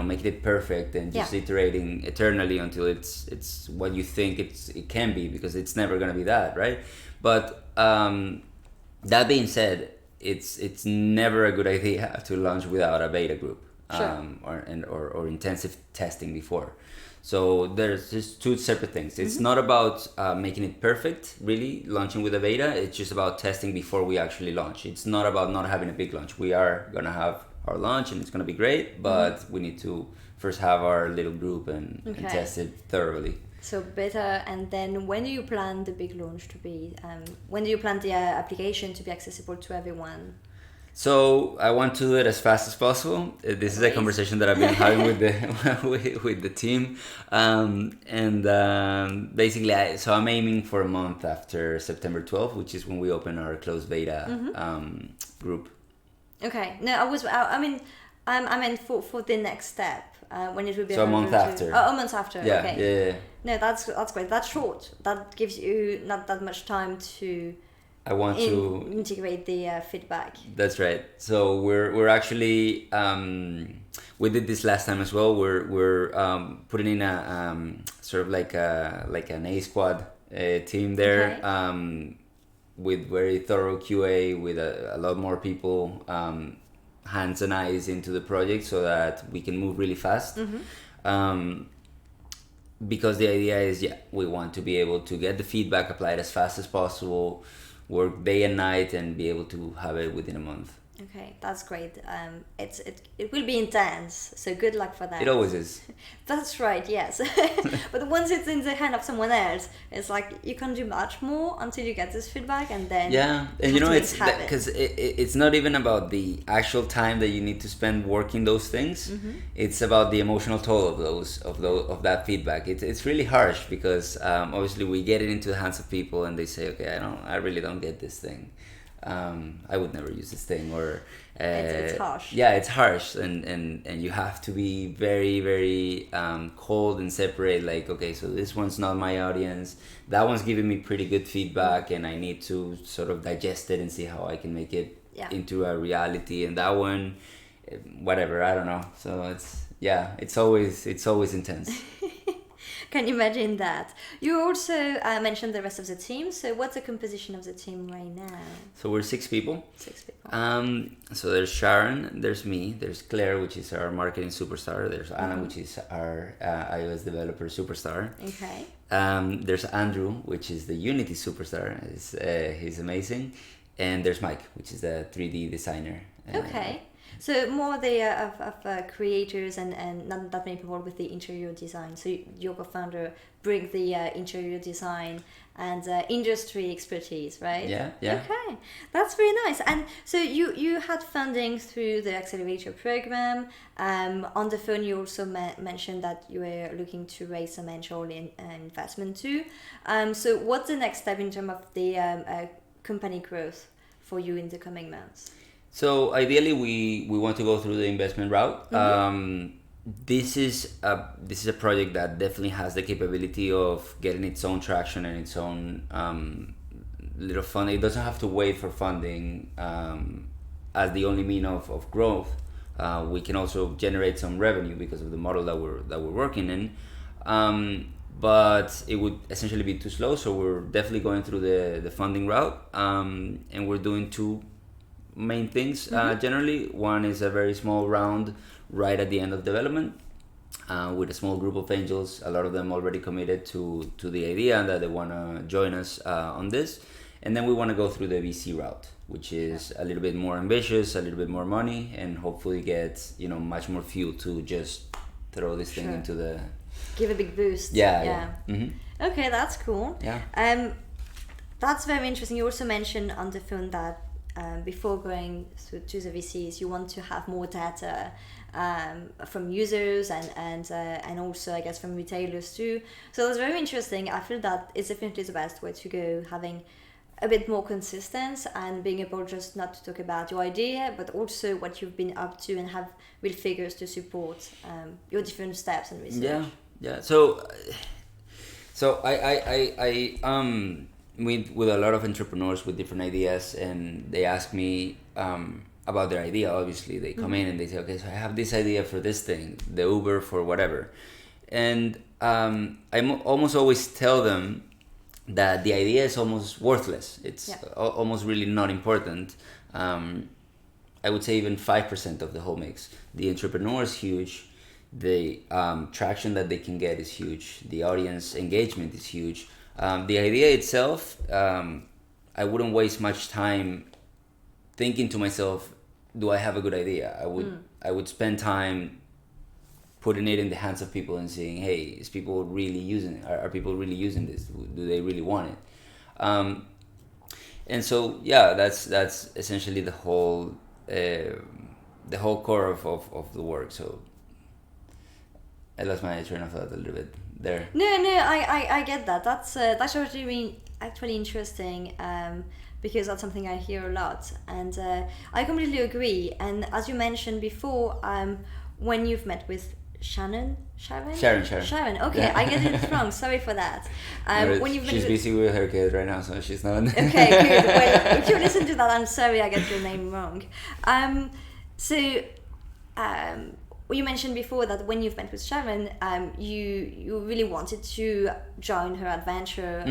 making it perfect and just iterating eternally until it's what you think it can be, because it's never gonna be that, right? But that being said, it's never a good idea to launch without a beta group or intensive testing before. So there's just two separate things. It's not about making it perfect, really, launching with a beta. It's just about testing before we actually launch. It's not about not having a big launch. We are going to have our launch and it's going to be great, but we need to first have our little group and test it thoroughly. So beta, and then when do you plan the big launch to be? When do you plan the application to be accessible to everyone? So I want to do it as fast as possible. This is a conversation that I've been having with the team, basically, I'm aiming for a month after September 12th, which is when we open our closed beta group. Okay. No, I mean for the next step. when it will be So a month after. Oh, a month after. Yeah, okay. yeah. No, that's great. That's short. That gives you not that much time to I want to integrate the feedback. That's right. So we're actually we did this last time as well. We're putting in a sort of like an A squad team there, Okay. with very thorough QA, with a lot more people, hands and eyes into the project, so that we can move really fast. Because the idea is, we want to be able to get the feedback applied as fast as possible, work day and night, and be able to have it within a month. Okay, that's great. It will be intense, so good luck for that. It always is. That's right, yes. But once it's in the hand of someone else, it's like you can't do much more until you get this feedback, and then and it's because it's not even about the actual time that you need to spend working those things. It's about the emotional toll of that feedback. It's really harsh because obviously we get it into the hands of people and they say, okay, I really don't get this thing. I would never use this thing, or it's harsh. Yeah, it's harsh, and you have to be very, very cold and separate. Like, okay, so this one's not my audience. That one's giving me pretty good feedback, and I need to sort of digest it and see how I can make it into a reality. And that one, whatever, I don't know. So it's always intense. Can you imagine that? You also mentioned the rest of the team. So what's the composition of the team right now? So we're 6 people. 6 people. So there's Sharon, there's me, there's Claire, which is our marketing superstar. There's Anna, which is our iOS developer superstar. Okay. There's Andrew, which is the Unity superstar. He's amazing. And there's Mike, which is the 3D designer. Okay. So more of creators and not that many people with the interior design. So your co-founder bring the interior design and industry expertise, right? Yeah. Okay, that's very nice. And so you had funding through the accelerator program. On the phone, you also mentioned that you were looking to raise some angel investment too. So what's the next step in terms of the company growth for you in the coming months? So ideally, we want to go through the investment route. This is a project that definitely has the capability of getting its own traction and its own little funding. It doesn't have to wait for funding as the only mean of growth. We can also generate some revenue because of the model that we're working in. But it would essentially be too slow. So we're definitely going through the funding route, and we're doing 2 main things. Generally, one is a very small round right at the end of development, with a small group of angels, a lot of them already committed to the idea and that they want to join us on this. And then we want to go through the VC route, which is a little bit more ambitious, a little bit more money, and hopefully get much more fuel to just throw this thing into the... Give a big boost. Yeah. Okay, that's cool. Yeah. That's very interesting. You also mentioned on the phone that before going to the VCs, you want to have more data from users and also, I guess, from retailers too. So that's very interesting. I feel that it's definitely the best way to go, having a bit more consistency and being able just not to talk about your idea, but also what you've been up to and have real figures to support your different steps and research. Yeah. So I meet with a lot of entrepreneurs with different ideas, and they ask me about their idea. Obviously, they come in and they say, okay, so I have this idea for this thing, the Uber for whatever. And I almost always tell them that the idea is almost worthless. It's almost really not important. I would say even 5% of the whole mix. The entrepreneur is huge. The traction that they can get is huge. The audience engagement is huge. The idea itself, I wouldn't waste much time thinking to myself, do I have a good idea? I would spend time putting it in the hands of people and saying, hey, is people really using it? Are people really using this? Do they really want it? And so, that's essentially the whole core of the work. So I lost my train of thought a little bit there. No, I get that. That's actually interesting, because that's something I hear a lot, and I completely agree. And as you mentioned before, when you've met with Sharon. Okay, Yeah. I get it wrong. Sorry for that. She's busy with her kid right now, so she's not. Okay, good. Well, if you listen to that, I'm sorry I got your name wrong. So, you mentioned before that when you've met with Sharon, you really wanted to join her adventure,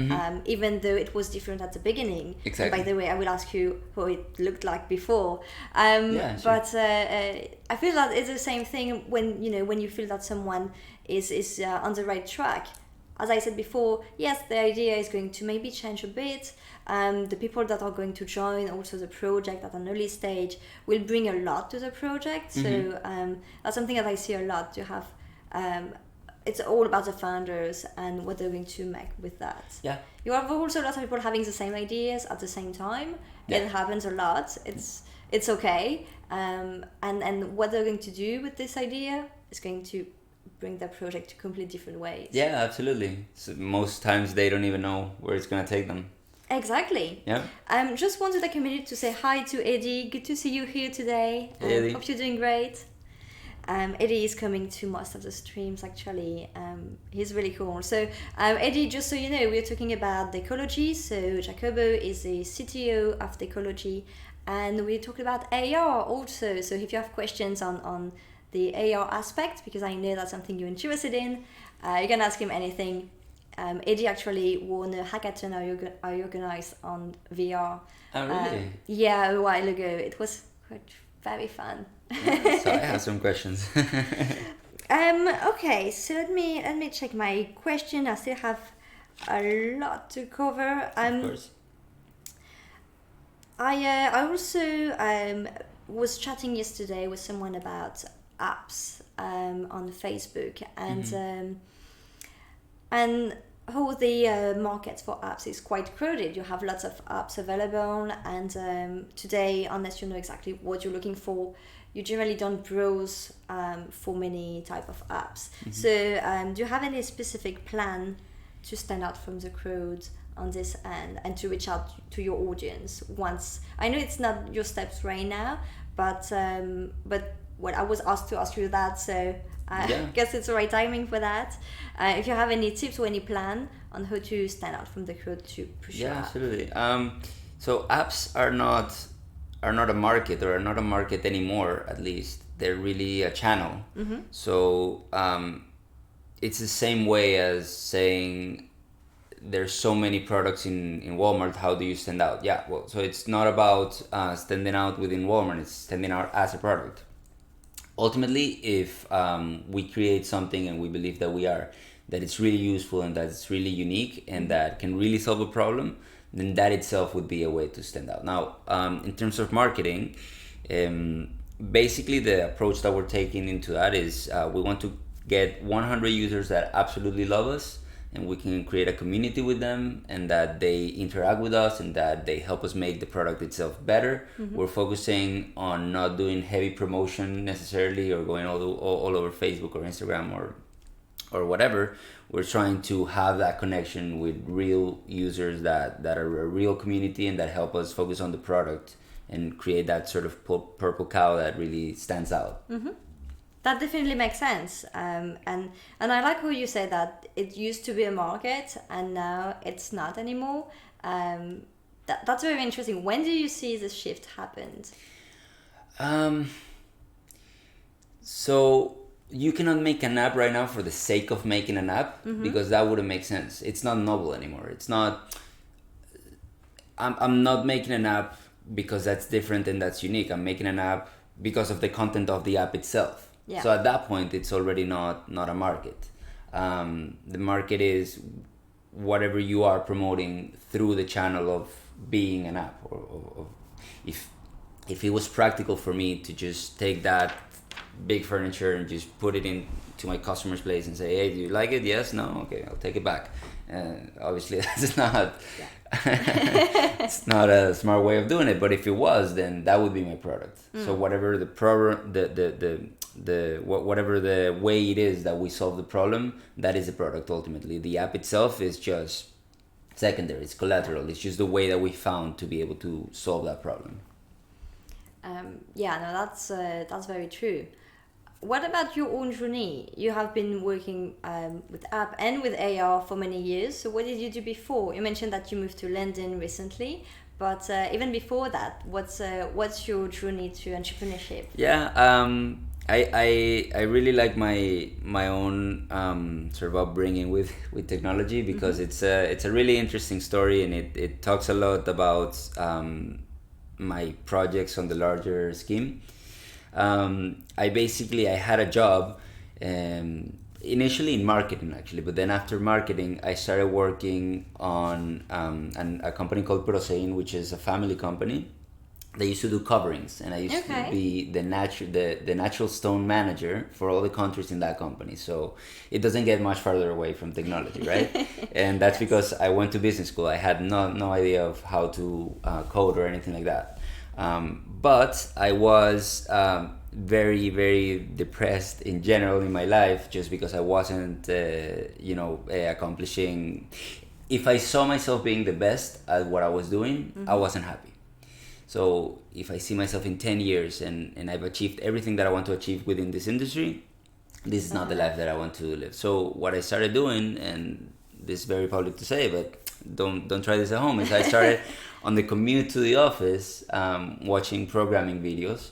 even though it was different at the beginning. Exactly. And by the way, I will ask you how it looked like before. Yeah, sure. But I feel that it's the same thing when you feel that someone is on the right track. As I said before, yes, the idea is going to maybe change a bit. The people that are going to join also the project at an early stage will bring a lot to the project. So that's something that I see a lot. You have, it's all about the founders and what they're going to make with that. Yeah. You have also a lot of people having the same ideas at the same time. Yeah. It happens a lot. It's okay. And what they're going to do with this idea is going to bring their project to completely different ways. Yeah, absolutely. So most times they don't even know where it's gonna take them. Exactly. Yeah. Just wanted to take a minute to say hi to Eddie. Good to see you here today. Hey, Eddie. Hope you're doing great. Eddie is coming to most of the streams actually. He's really cool. So Eddie, just so you know, we're talking about Decology. So Jacobo is the CTO of Decology, and we talked about AR also. So if you have questions on the AR aspect, because I know that's something you're interested in, you can ask him anything. Eddie actually won a hackathon I organized on VR. Oh, really? Yeah, a while ago. It was very fun. Yeah, so I have some questions. Okay, so let me check my question. I still have a lot to cover. Of course. I also was chatting yesterday with someone about apps on Facebook and how the market for apps is quite crowded. You have lots of apps available, and today, unless you know exactly what you're looking for, you generally don't browse for many type of apps. So do you have any specific plan to stand out from the crowd on this end and to reach out to your audience? Once I know it's not your steps right now, but well, I was asked to ask you that, so I guess it's the right timing for that. If you have any tips or any plan on how to stand out from the crowd to push your app. Absolutely. So apps are not a market, or are not a market anymore. At least they're really a channel. So it's the same way as saying there's so many products in Walmart. How do you stand out? Yeah, well, so it's not about standing out within Walmart. It's standing out as a product. Ultimately, if we create something and we believe that it's really useful and that it's really unique and that can really solve a problem, then that itself would be a way to stand out. Now, in terms of marketing, basically the approach that we're taking into that is we want to get 100 users that absolutely love us, and we can create a community with them, and that they interact with us and that they help us make the product itself better. We're focusing on not doing heavy promotion necessarily, or going all over Facebook or Instagram or whatever. We're trying to have that connection with real users that are a real community and that help us focus on the product and create that sort of purple cow that really stands out. That definitely makes sense, and I like how you say that it used to be a market and now it's not anymore. That's very interesting. When do you see this shift happened? So you cannot make an app right now for the sake of making an app, because that wouldn't make sense. It's not novel anymore. It's not. I'm not making an app because that's different and that's unique. I'm making an app because of the content of the app itself. Yeah. So at that point, it's already not a market. The market is whatever you are promoting through the channel of being an app. Or if it was practical for me to just take that big furniture and just put it into my customer's place and say, hey, do you like it? Yes? No? Okay, I'll take it back. Obviously, that's not... it's not a smart way of doing it, but if it was, then that would be my product. So whatever whatever the way it is that we solve the problem, that is the product ultimately. The app itself is just secondary, it's collateral. It's just the way that we found to be able to solve that problem. That's very true. what about your own journey? You have been working with app and with AR for many years. So what did you do before? You mentioned that you moved to London recently, but even before that, what's your journey to entrepreneurship? Yeah, I really like my own sort of upbringing with technology, because it's a really interesting story, and it talks a lot about my projects on the larger scheme. I had a job initially in marketing, actually, but then after marketing I started working on a company called Protein, which is a family company. They used to do coverings, and I used to be the natural stone manager for all the countries in that company. So it doesn't get much farther away from technology, right? And that's because I went to business school. I had no idea of how to code or anything like that. But I was very, very depressed in general in my life, just because I wasn't, accomplishing. If I saw myself being the best at what I was doing, I wasn't happy. So if I see myself in 10 years and I've achieved everything that I want to achieve within this industry, this is not the life that I want to live. So what I started doing, and this is very public to say, but don't try this at home, is I started on the commute to the office watching programming videos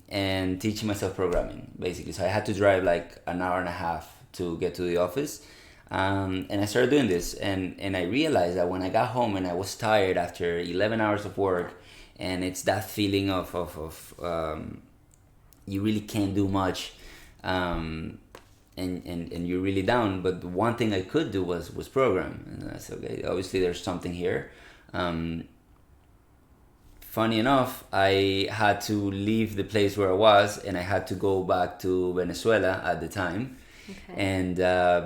and teaching myself programming, basically. So I had to drive like an hour and a half to get to the office. And I started doing this, and I realized that when I got home and I was tired after 11 hours of work, and it's that feeling of you really can't do much, and you're really down. But one thing I could do was program, and I said, okay, obviously there's something here. Funny enough, I had to leave the place where I was, and I had to go back to Venezuela at the time. Okay. And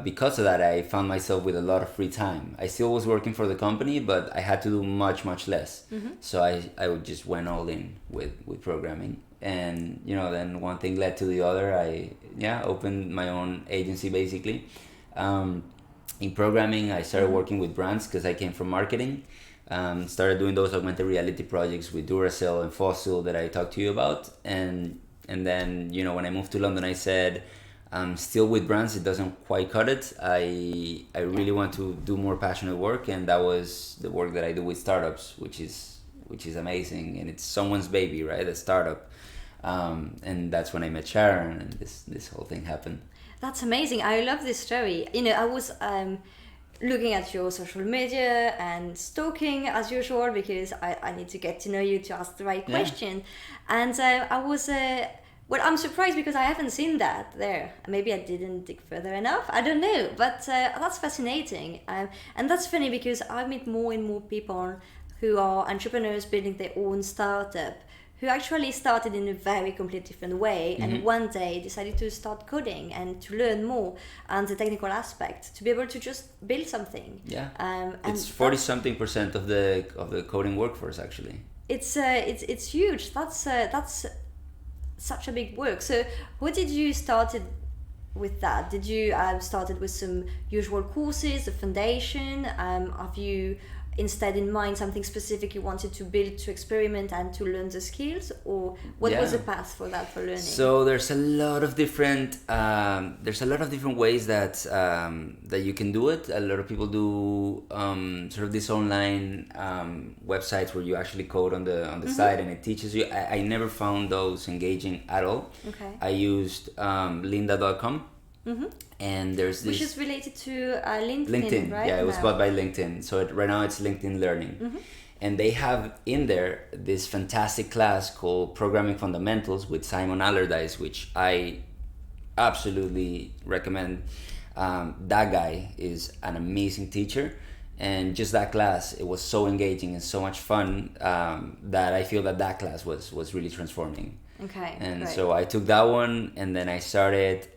because of that, I found myself with a lot of free time. I still was working for the company, but I had to do much less. So I just went all in with programming. And then one thing led to the other. I opened my own agency, basically. In programming, I started working with brands because I came from marketing. Started doing those augmented reality projects with Duracell and Fossil that I talked to you about. And then when I moved to London, I said, still with brands, it doesn't quite cut it. I really want to do more passionate work, and that was the work that I do with startups, which is amazing, and it's someone's baby, right? A startup, and that's when I met Sharon, and this whole thing happened. That's amazing. I love this story. I was looking at your social media and stalking as usual, because I need to get to know you to ask the right question, and I was. Well, I'm surprised because I haven't seen that there. Maybe I didn't dig further enough. I don't know. But that's fascinating. And that's funny because I meet more and more people who are entrepreneurs building their own startup, who actually started in a very completely different way, and one day decided to start coding and to learn more on the technical aspect, to be able to just build something. Yeah. And it's 40-something% of the coding workforce, actually. It's huge. That's such a big work. So what did you started with that? Did you started with some usual courses, the foundation? Have you instead in mind something specific you wanted to build, to experiment and to learn the skills, or what was the path for learning? So there's a lot of different ways that that you can do it. A lot of people do sort of this online websites where you actually code on the side, and it teaches you. I never found those engaging at all. Okay. I used lynda.com. And there's this, which is related to LinkedIn, right? Yeah, it was bought by LinkedIn. So right now it's LinkedIn Learning. And they have in there this fantastic class called Programming Fundamentals with Simon Allardyce, which I absolutely recommend. That guy is an amazing teacher, and just that class, it was so engaging and so much fun that I feel that class was really transforming. Okay. And great. so I took that one, and then I started.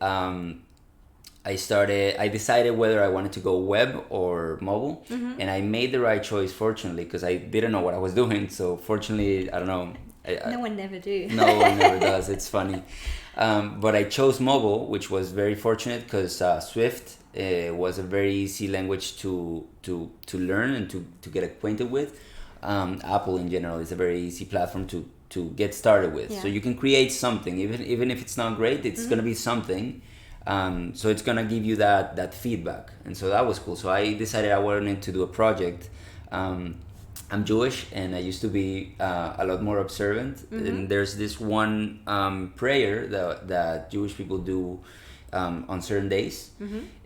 I decided whether I wanted to go web or mobile, and I made the right choice, fortunately, because I didn't know what I was doing. So fortunately, I don't know. No one never do. No one never does. It's funny. But I chose mobile, which was very fortunate because Swift was a very easy language to learn and to get acquainted with. Apple in general is a very easy platform to get started with. Yeah. So you can create something, even if it's not great, it's gonna be something. So it's gonna give you that feedback, and so that was cool. So I decided I wanted to do a project. I'm Jewish, and I used to be a lot more observant. And there's this one prayer that Jewish people do on certain days,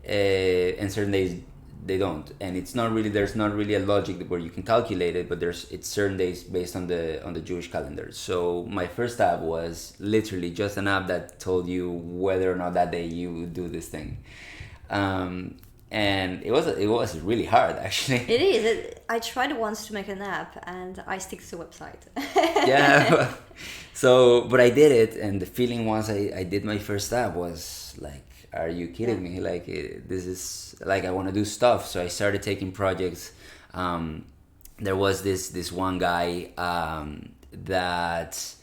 and certain days they don't. And there's not really a logic where you can calculate it, but it's certain days based on the Jewish calendar. So my first app was literally just an app that told you whether or not that day you would do this thing. And it was really hard, actually. It is. I tried once to make an app, and I stick to the website. Yeah. But I did it, and the feeling once I did my first app was like, are you kidding me? Like, this is like, I want to do stuff. So I started taking projects. There was this one guy that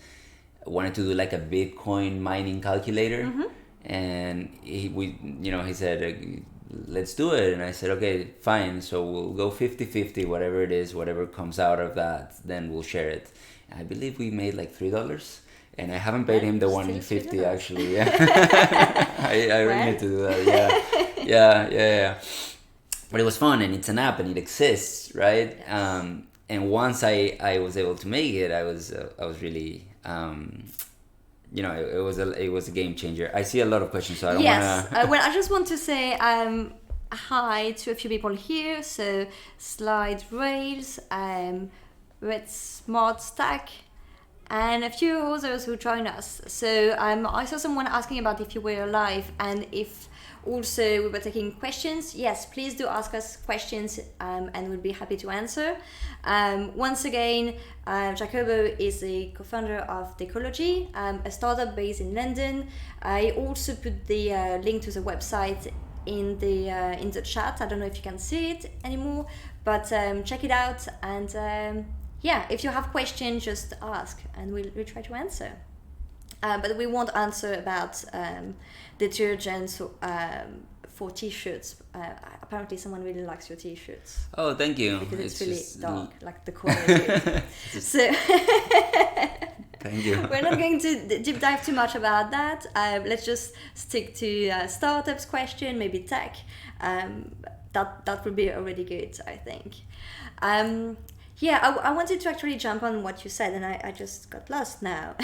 wanted to do like a Bitcoin mining calculator, and he said, let's do it. And I said, okay, fine. So we'll go 50-50, whatever it is, whatever comes out of that, then we'll share it. And I believe we made like $3. And I haven't paid him the $150 actually. Yeah. I really need to do that. Yeah. But it was fun, and it's an app, and it exists, right? Yes. And once I was able to make it, I was really it was a game changer. I see a lot of questions, so I don't want to. Well, I just want to say hi to a few people here. So Slide Rails, Red Smart Stack, and a few others who join us. So I saw someone asking about if you were live and if also we were taking questions. Yes, please do ask us questions, and we'll be happy to answer. Once again, Jacobo is the co-founder of Decology, a startup based in London. I also put the link to the website in the chat. I don't know if you can see it anymore, but check it out. And if you have questions, just ask, and we'll try to answer. But we won't answer about detergents for t-shirts. Apparently someone really likes your t-shirts. Oh, thank you. Because it's really dark, like the quality. So thank you. We're not going to deep dive too much about that. Let's just stick to startups question, maybe tech. That would be already good, I think. I wanted to actually jump on what you said, and I just got lost now.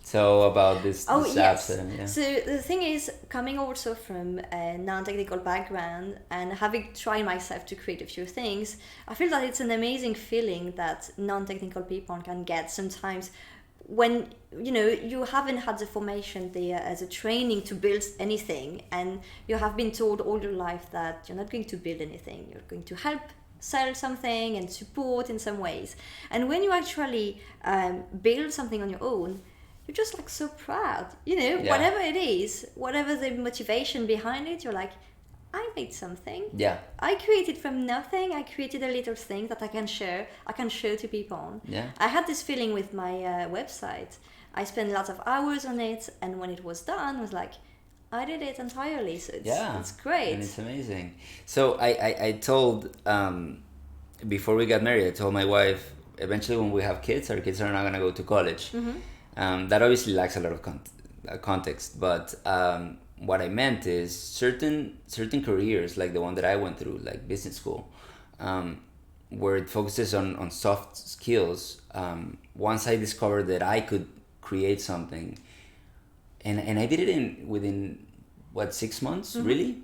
So about this yes. apps. So the thing is, coming also from a non-technical background and having tried myself to create a few things, I feel that it's an amazing feeling that non-technical people can get sometimes when you haven't had the formation there as a training to build anything, and you have been told all your life that you're not going to build anything, you're going to help sell something and support in some ways. And when you actually build something on your own, you're just like so proud, whatever it is, whatever the motivation behind it, you're like, I made something. Yeah. I created from nothing. I created a little thing that I can share. I can show to people. Yeah. I had this feeling with my website. I spent lots of hours on it, and when it was done, I was like, I did it entirely. So it's great. And it's amazing. So I told, before we got married, I told my wife, eventually when we have kids, our kids are not going to go to college. That obviously lacks a lot of context, but what I meant is certain careers, like the one that I went through, like business school, where it focuses on soft skills. Once I discovered that I could create something, and I did it within 6 months, really,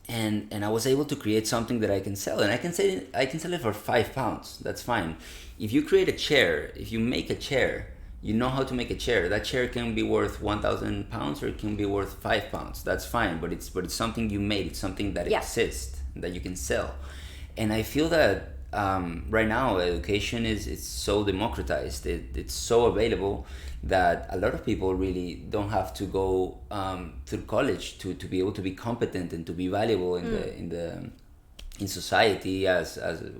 and I was able to create something that I can sell, and I can sell it for £5. That's fine. If you create a chair, if you make a chair, you know how to make a chair. That chair can be worth £1,000 or it can be worth £5. That's fine, but it's something you made. It's something that exists that you can sell. And I feel that right now education is so democratized. It's so available that a lot of people really don't have to go through college to be able to be competent and to be valuable in society as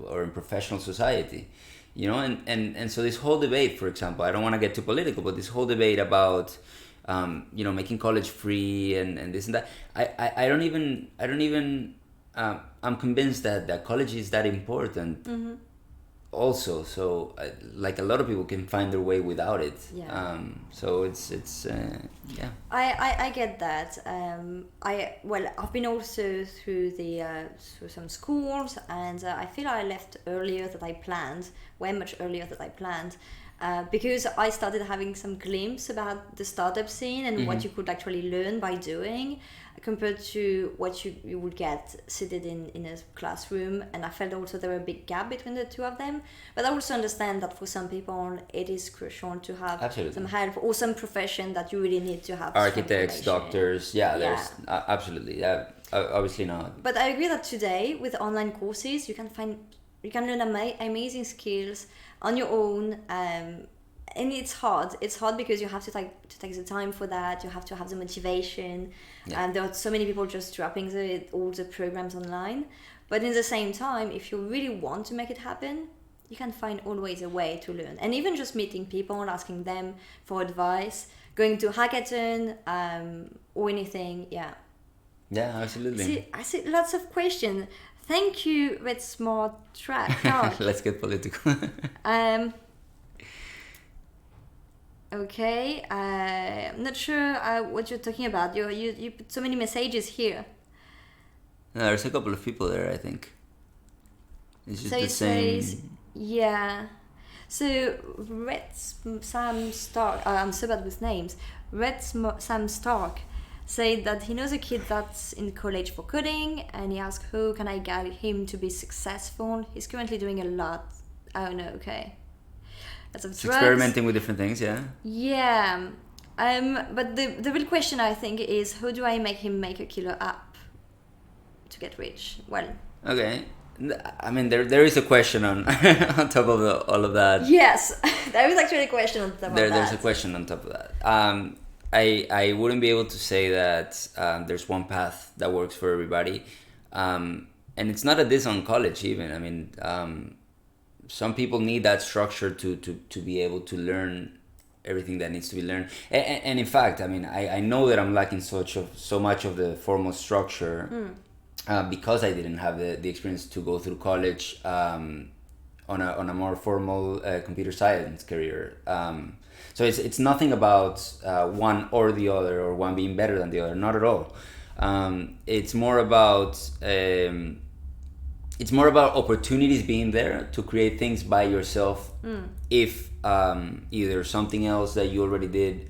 or in professional society. And so this whole debate, for example, I don't want to get too political, but this whole debate about making college free and this and that, I don't even I'm convinced that college is that important also. So like a lot of people can find their way without it. Yeah. So it's yeah. I get that. I've been also through through some schools, and I feel I left earlier than I planned, way much earlier than I planned, because I started having some glimpse about the startup scene and what you could actually learn by doing, compared to what you would get seated in a classroom. And I felt also there were a big gap between the two of them. But I also understand that for some people it is crucial to have Absolutely. some help or some profession that you really need to have. Architects, doctors, Yeah. there's absolutely, obviously not. But I agree that today with online courses you can learn amazing skills on your own. And it's hard. It's hard because you have to take the time for that. You have to have the motivation. And there are so many people just dropping all the programs online. But in the same time, if you really want to make it happen, you can find always a way to learn. And even just meeting people, asking them for advice, going to hackathon, or anything. Yeah. Yeah, absolutely. I see lots of questions. Thank you, Red Smart Track. Let's get political. Okay, I'm not sure what you're talking about. You put so many messages here. No, there's a couple of people there, I think. It's just So the it same. says, yeah. So Sam Stark, I'm so bad with names. Sam Stark said that he knows a kid that's in college for coding, and he asked how can I get him to be successful. He's currently doing a lot. Oh no, okay. Lots of drugs. Experimenting with different things, yeah. Yeah. But the real question I think is how do I make him make a killer app to get rich? Well. Okay. I mean, there is a question on on top of all of that. Yes, there is actually a question on top of that. There's a question on top of that. I wouldn't be able to say that there's one path that works for everybody, and it's not a diss on college even. I mean, some people need that structure to be able to learn everything that needs to be learned. And in fact, I mean, I know that I'm lacking so much of the formal structure because I didn't have the experience to go through college on a more formal computer science career. So it's nothing about one or the other, or one being better than the other. Not at all. It's more about opportunities being there to create things by yourself. If either something else that you already did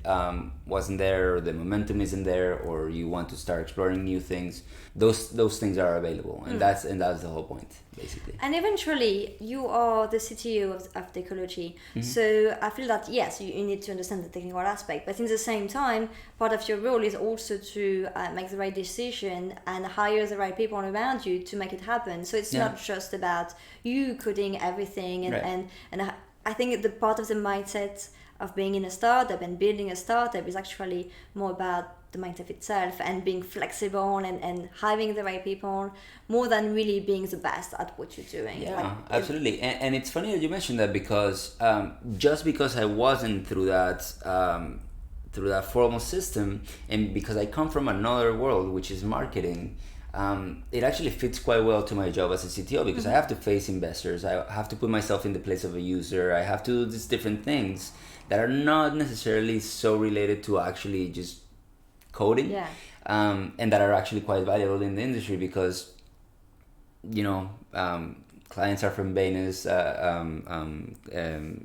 wasn't there, or the momentum isn't there, or you want to start exploring new things, those things are available, and that's the whole point, basically. And eventually, you are the CTO of Decology, so I feel that yes, you need to understand the technical aspect, but in the same time, part of your role is also to make the right decision and hire the right people around you to make it happen. So it's not just about you coding everything, and I think the part of the mindset of being in a startup and building a startup is actually more about the mindset itself and being flexible and having the right people, more than really being the best at what you're doing. Yeah, absolutely. And it's funny that you mentioned that, because just because I wasn't through that formal system, and because I come from another world, which is marketing, it actually fits quite well to my job as a CTO, because I have to face investors, I have to put myself in the place of a user, I have to do these different things that are not necessarily so related to actually just coding, and that are actually quite valuable in the industry, because clients are from Venus,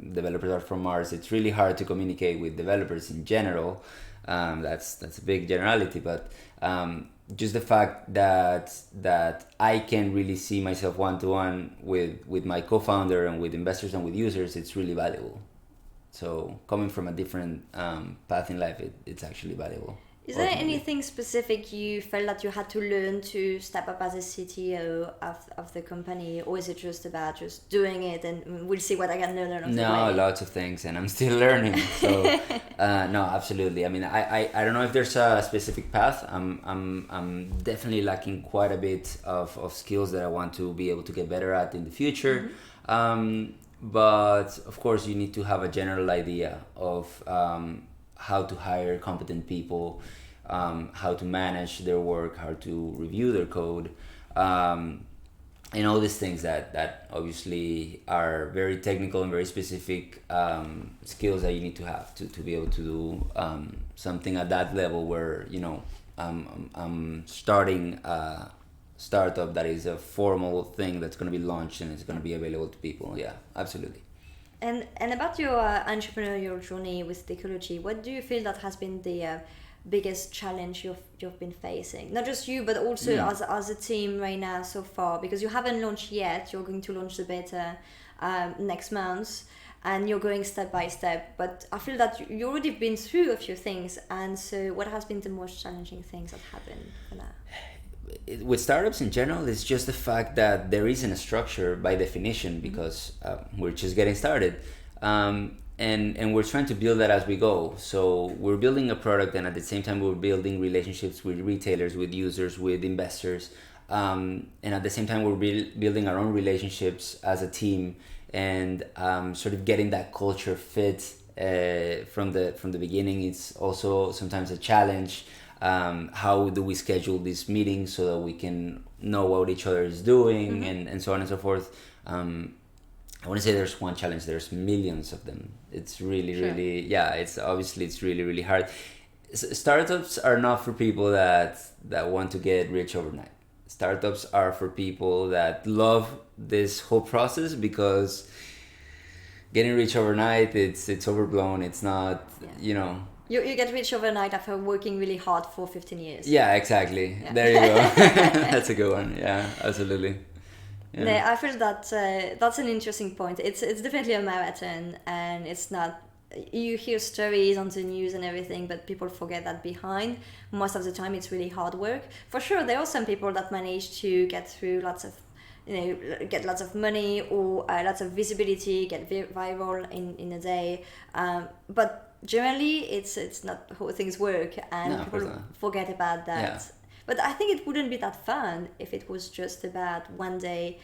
developers are from Mars. It's really hard to communicate with developers in general. That's a big generality, but just the fact that I can really see myself one-to-one with my co-founder and with investors and with users, it's really valuable. So coming from a different path in life, it's actually valuable. Is there anything specific you felt that you had to learn to step up as a CTO of the company, or is it just about just doing it and we'll see what I can learn along the way? No, lots of things, and I'm still learning. So no, absolutely. I mean, I don't know if there's a specific path. I'm definitely lacking quite a bit of skills that I want to be able to get better at in the future. But of course, you need to have a general idea of how to hire competent people, how to manage their work, how to review their code, and all these things that obviously are very technical and very specific skills that you need to have to be able to do something at that level where, you know, I'm starting a startup that is a formal thing that's going to be launched and it's going to be available to people. Yeah, absolutely. And about your entrepreneurial journey with Decology, what do you feel that has been the biggest challenge you've been facing? Not just you, but also as a team right now so far, because you haven't launched yet. You're going to launch the beta next month, and you're going step by step. But I feel that you already been through a few things, and so what has been the most challenging things that happened for that? With startups in general, it's just the fact that there isn't a structure by definition, because we're just getting started, and we're trying to build that as we go. So we're building a product, and at the same time we're building relationships with retailers, with users, with investors, and at the same time we're building our own relationships as a team, and sort of getting that culture fit from the beginning. It's also sometimes a challenge. How do we schedule these meetings so that we can know what each other is doing, and so on and so forth. I want to say there's one challenge, there's millions of them. It's really it's really hard. Startups are not for people that want to get rich overnight. Startups are for people that love this whole process, because getting rich overnight, it's overblown. It's not, you know. You get rich overnight after working really hard for 15 years. Yeah, exactly. Yeah. There you go. That's a good one. Yeah, absolutely. Yeah. No, I feel that that's an interesting point. It's definitely a marathon, and it's not. You hear stories on the news and everything, but people forget that behind. Most of the time, it's really hard work. For sure, there are some people that manage to get through lots of, get lots of money or lots of visibility, get viral in a day. But generally, it's not how things work, and people forget about that. Yeah. But I think it wouldn't be that fun if it was just about one day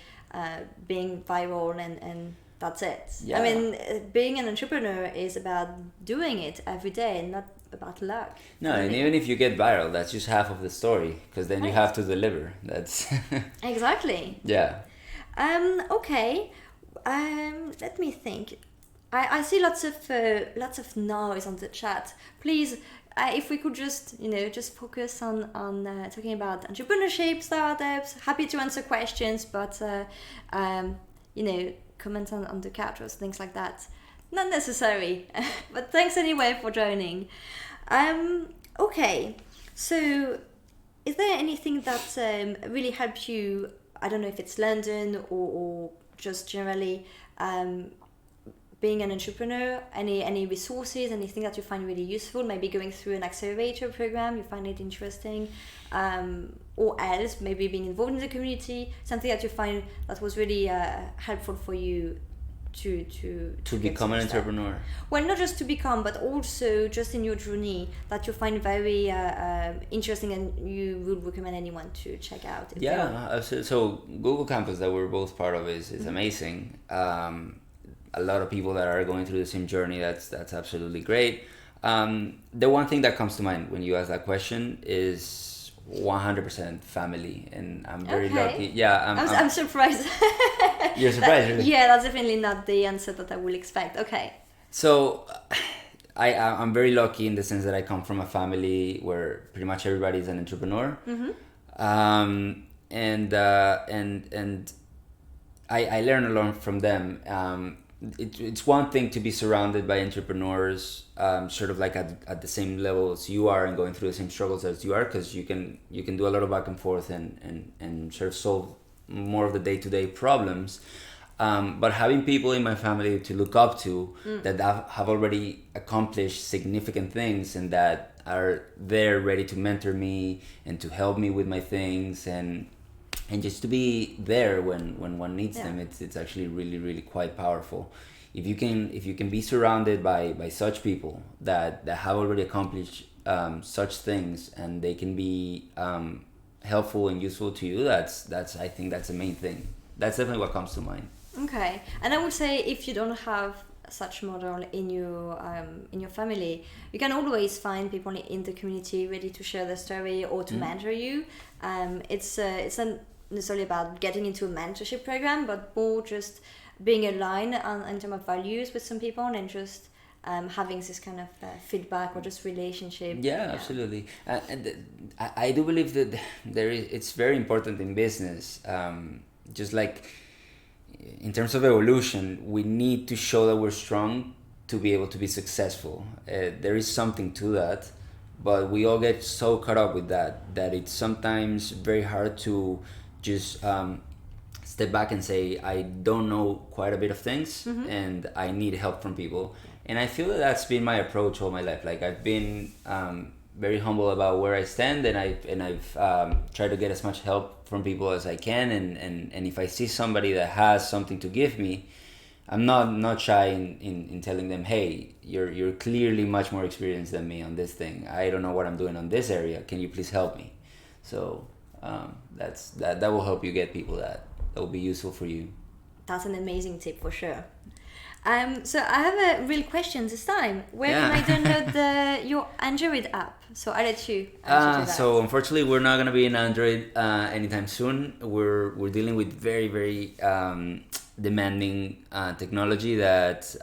being viral and that's it. Yeah. I mean, being an entrepreneur is about doing it every day and not about luck. No, and even if you get viral, that's just half of the story, because then you have to deliver. That's exactly. Yeah. Okay. Let me think. I see lots of noise on the chat. Please, if we could just focus on talking about entrepreneurship, startups. Happy to answer questions, but comment on the chat or things like that. Not necessary, but thanks anyway for joining. Okay, so is there anything that really helped you? I don't know if it's London or just generally. Being an entrepreneur, any resources, anything that you find really useful, maybe going through an accelerator program, you find it interesting, or else maybe being involved in the community, something that you find that was really helpful for you to become an entrepreneur. Well, not just to become, but also just in your journey that you find very interesting and you would recommend anyone to check out. Yeah, so Google Campus that we're both part of is amazing. A lot of people that are going through the same journey, that's absolutely great. The one thing that comes to mind when you ask that question is 100% family, and I'm very lucky. Yeah, I'm surprised. You're surprised, really? Yeah, that's definitely not the answer that I will expect. Okay. So, I'm very lucky in the sense that I come from a family where pretty much everybody is an entrepreneur, and I learn a lot from them. It's one thing to be surrounded by entrepreneurs, sort of like at the same level as you are and going through the same struggles as you are, because you can do a lot of back and forth and sort of solve more of the day-to-day problems. But having people in my family to look up to that have already accomplished significant things and that are there ready to mentor me and to help me with my things and just to be there when one needs them, it's actually really, really quite powerful. If you can be surrounded by such people that have already accomplished such things, and they can be helpful and useful to you, that's I think that's the main thing. That's definitely what comes to mind. Okay, and I would say if you don't have such model in your family, you can always find people in the community ready to share their story or to mentor you. It's necessarily about getting into a mentorship program, but more just being aligned in terms of values with some people and just having this kind of feedback or just relationship. Yeah, absolutely. I do believe that it's very important in business. Just like in terms of evolution, we need to show that we're strong to be able to be successful. There is something to that, but we all get so caught up with that it's sometimes very hard to just step back and say, I don't know quite a bit of things, and I need help from people. And I feel that that's been my approach all my life. Like I've been very humble about where I stand, and I've tried to get as much help from people as I can. And if I see somebody that has something to give me, I'm not shy in telling them, hey, you're clearly much more experienced than me on this thing. I don't know what I'm doing on this area. Can you please help me? So that will help you get people that will be useful for you. That's an amazing tip for sure. So I have a real question this time. Where can I download your Android app? So I'll let you answer to that. So unfortunately, we're not gonna be in Android anytime soon. We're dealing with very, very demanding technology that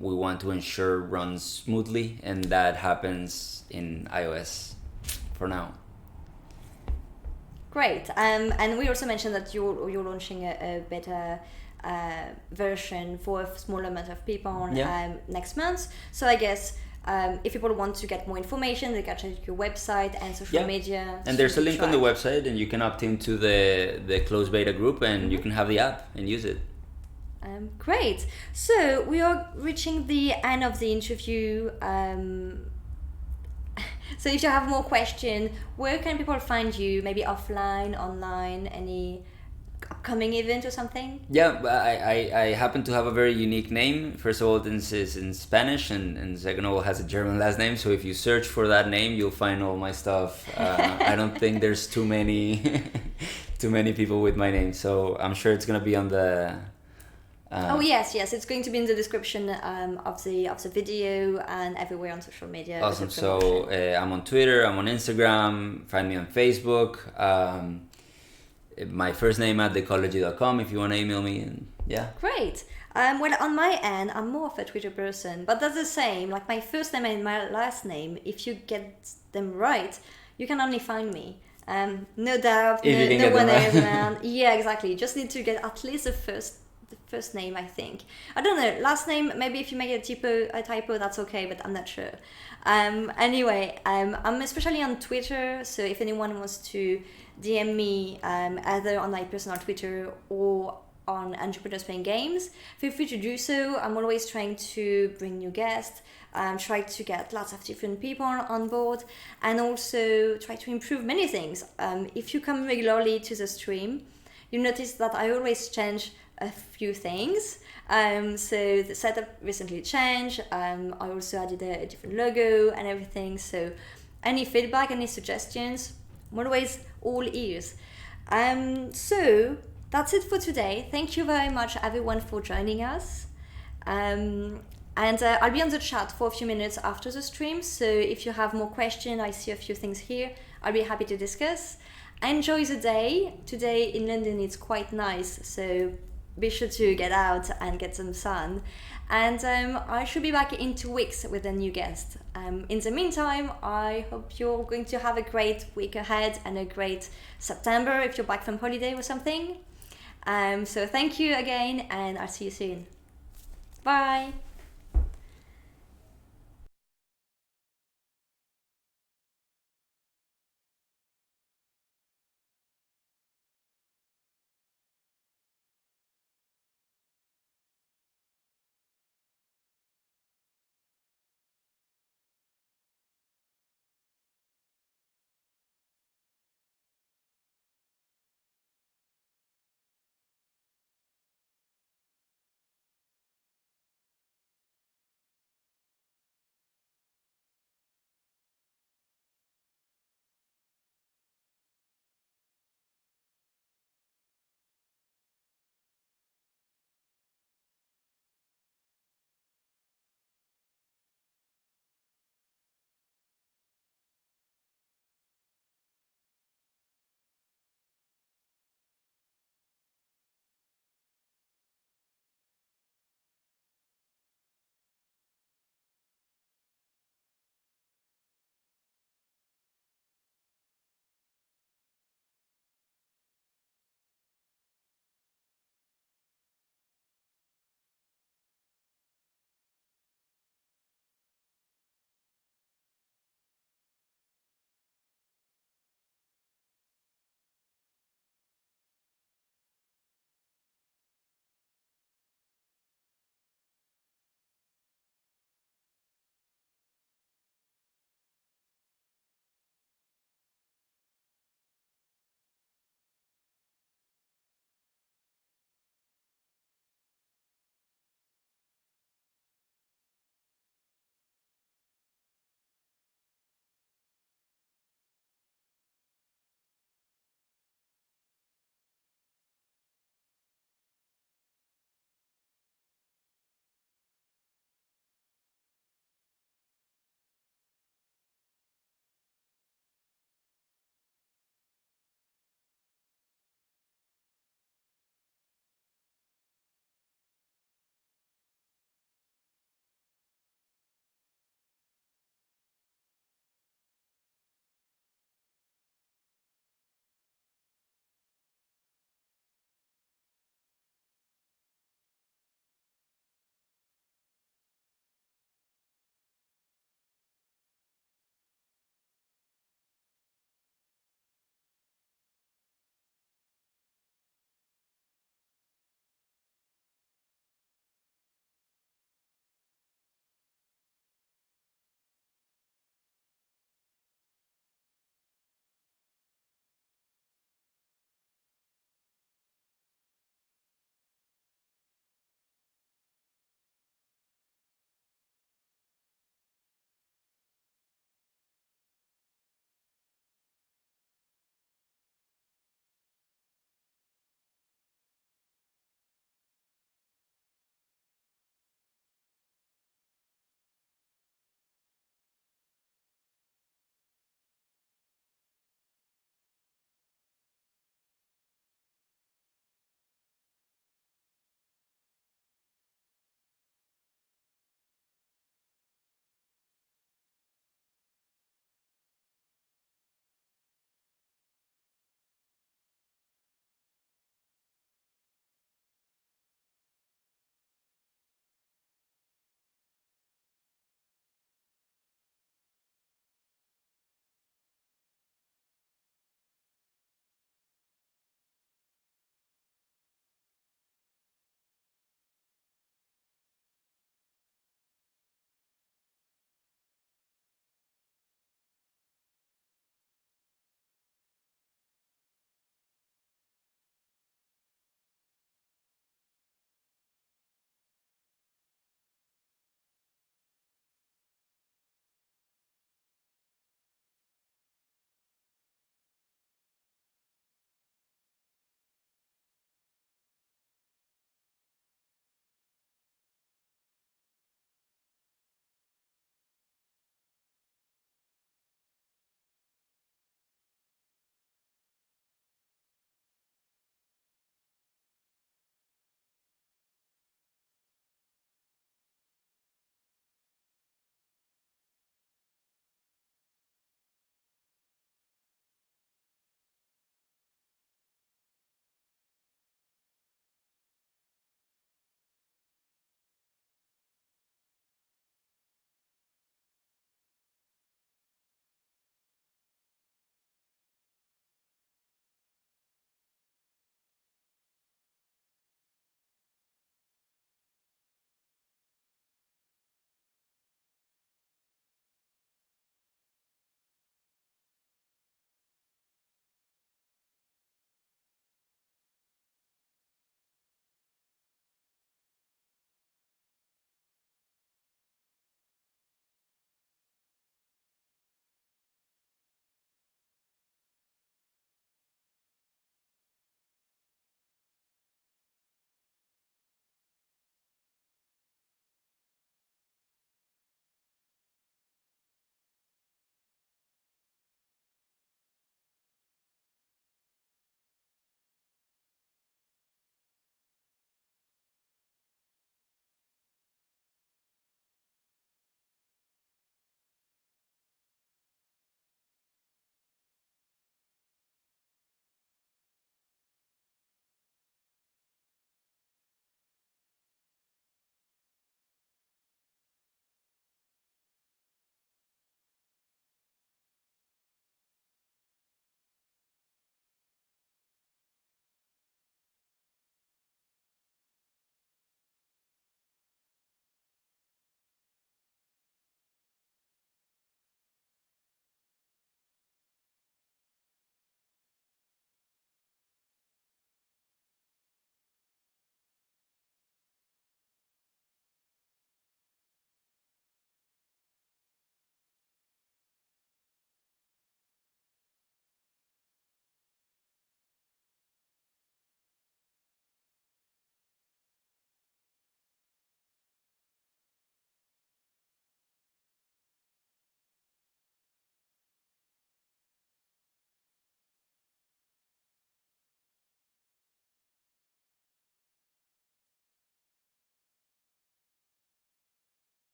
we want to ensure runs smoothly, and that happens in iOS for now. Great. And we also mentioned that you're launching a beta version for a small amount of people next month. So I guess if people want to get more information, they can check your website and social media. And there's a link on the website, and you can opt into the closed beta group, and you can have the app and use it. Great. So we are reaching the end of the interview. So if you have more questions, where can people find you? Maybe offline, online, any upcoming event or something? Yeah, I happen to have a very unique name. First of all, this is in Spanish, and second of all, has a German last name. So if you search for that name, you'll find all my stuff. I don't think there's too many people with my name. So I'm sure it's gonna be on the. Yes, it's going to be in the description of the video and everywhere on social media. Awesome. So I'm on Twitter, I'm on Instagram, find me on Facebook. My first name at Decology.com if you want to email me. And Great. Well, on my end, I'm more of a Twitter person, but that's the same. Like my first name and my last name, if you get them right, you can only find me. No doubt, no one else around. Yeah, exactly. You just need to get at least the first name, I think. I don't know, last name, maybe if you make a typo, that's okay, but I'm not sure. Anyway, I'm especially on Twitter, so if anyone wants to DM me either on my personal Twitter or on Entrepreneurs Playing Games, feel free to do so. I'm always trying to bring new guests, try to get lots of different people on board, and also try to improve many things. If you come regularly to the stream, you notice that I always change a few things. So the setup recently changed. I also added a different logo and everything. So any feedback, any suggestions, I'm always all ears. So that's it for today. Thank you very much, everyone, for joining us. And I'll be on the chat for a few minutes after the stream. So if you have more questions, I see a few things here, I'll be happy to discuss. Enjoy the day. Today in London it's quite nice, so be sure to get out and get some sun. And I should be back in 2 weeks with a new guest. In the meantime, I hope you're going to have a great week ahead and a great September if you're back from holiday or something. So thank you again, and I'll see you soon. Bye.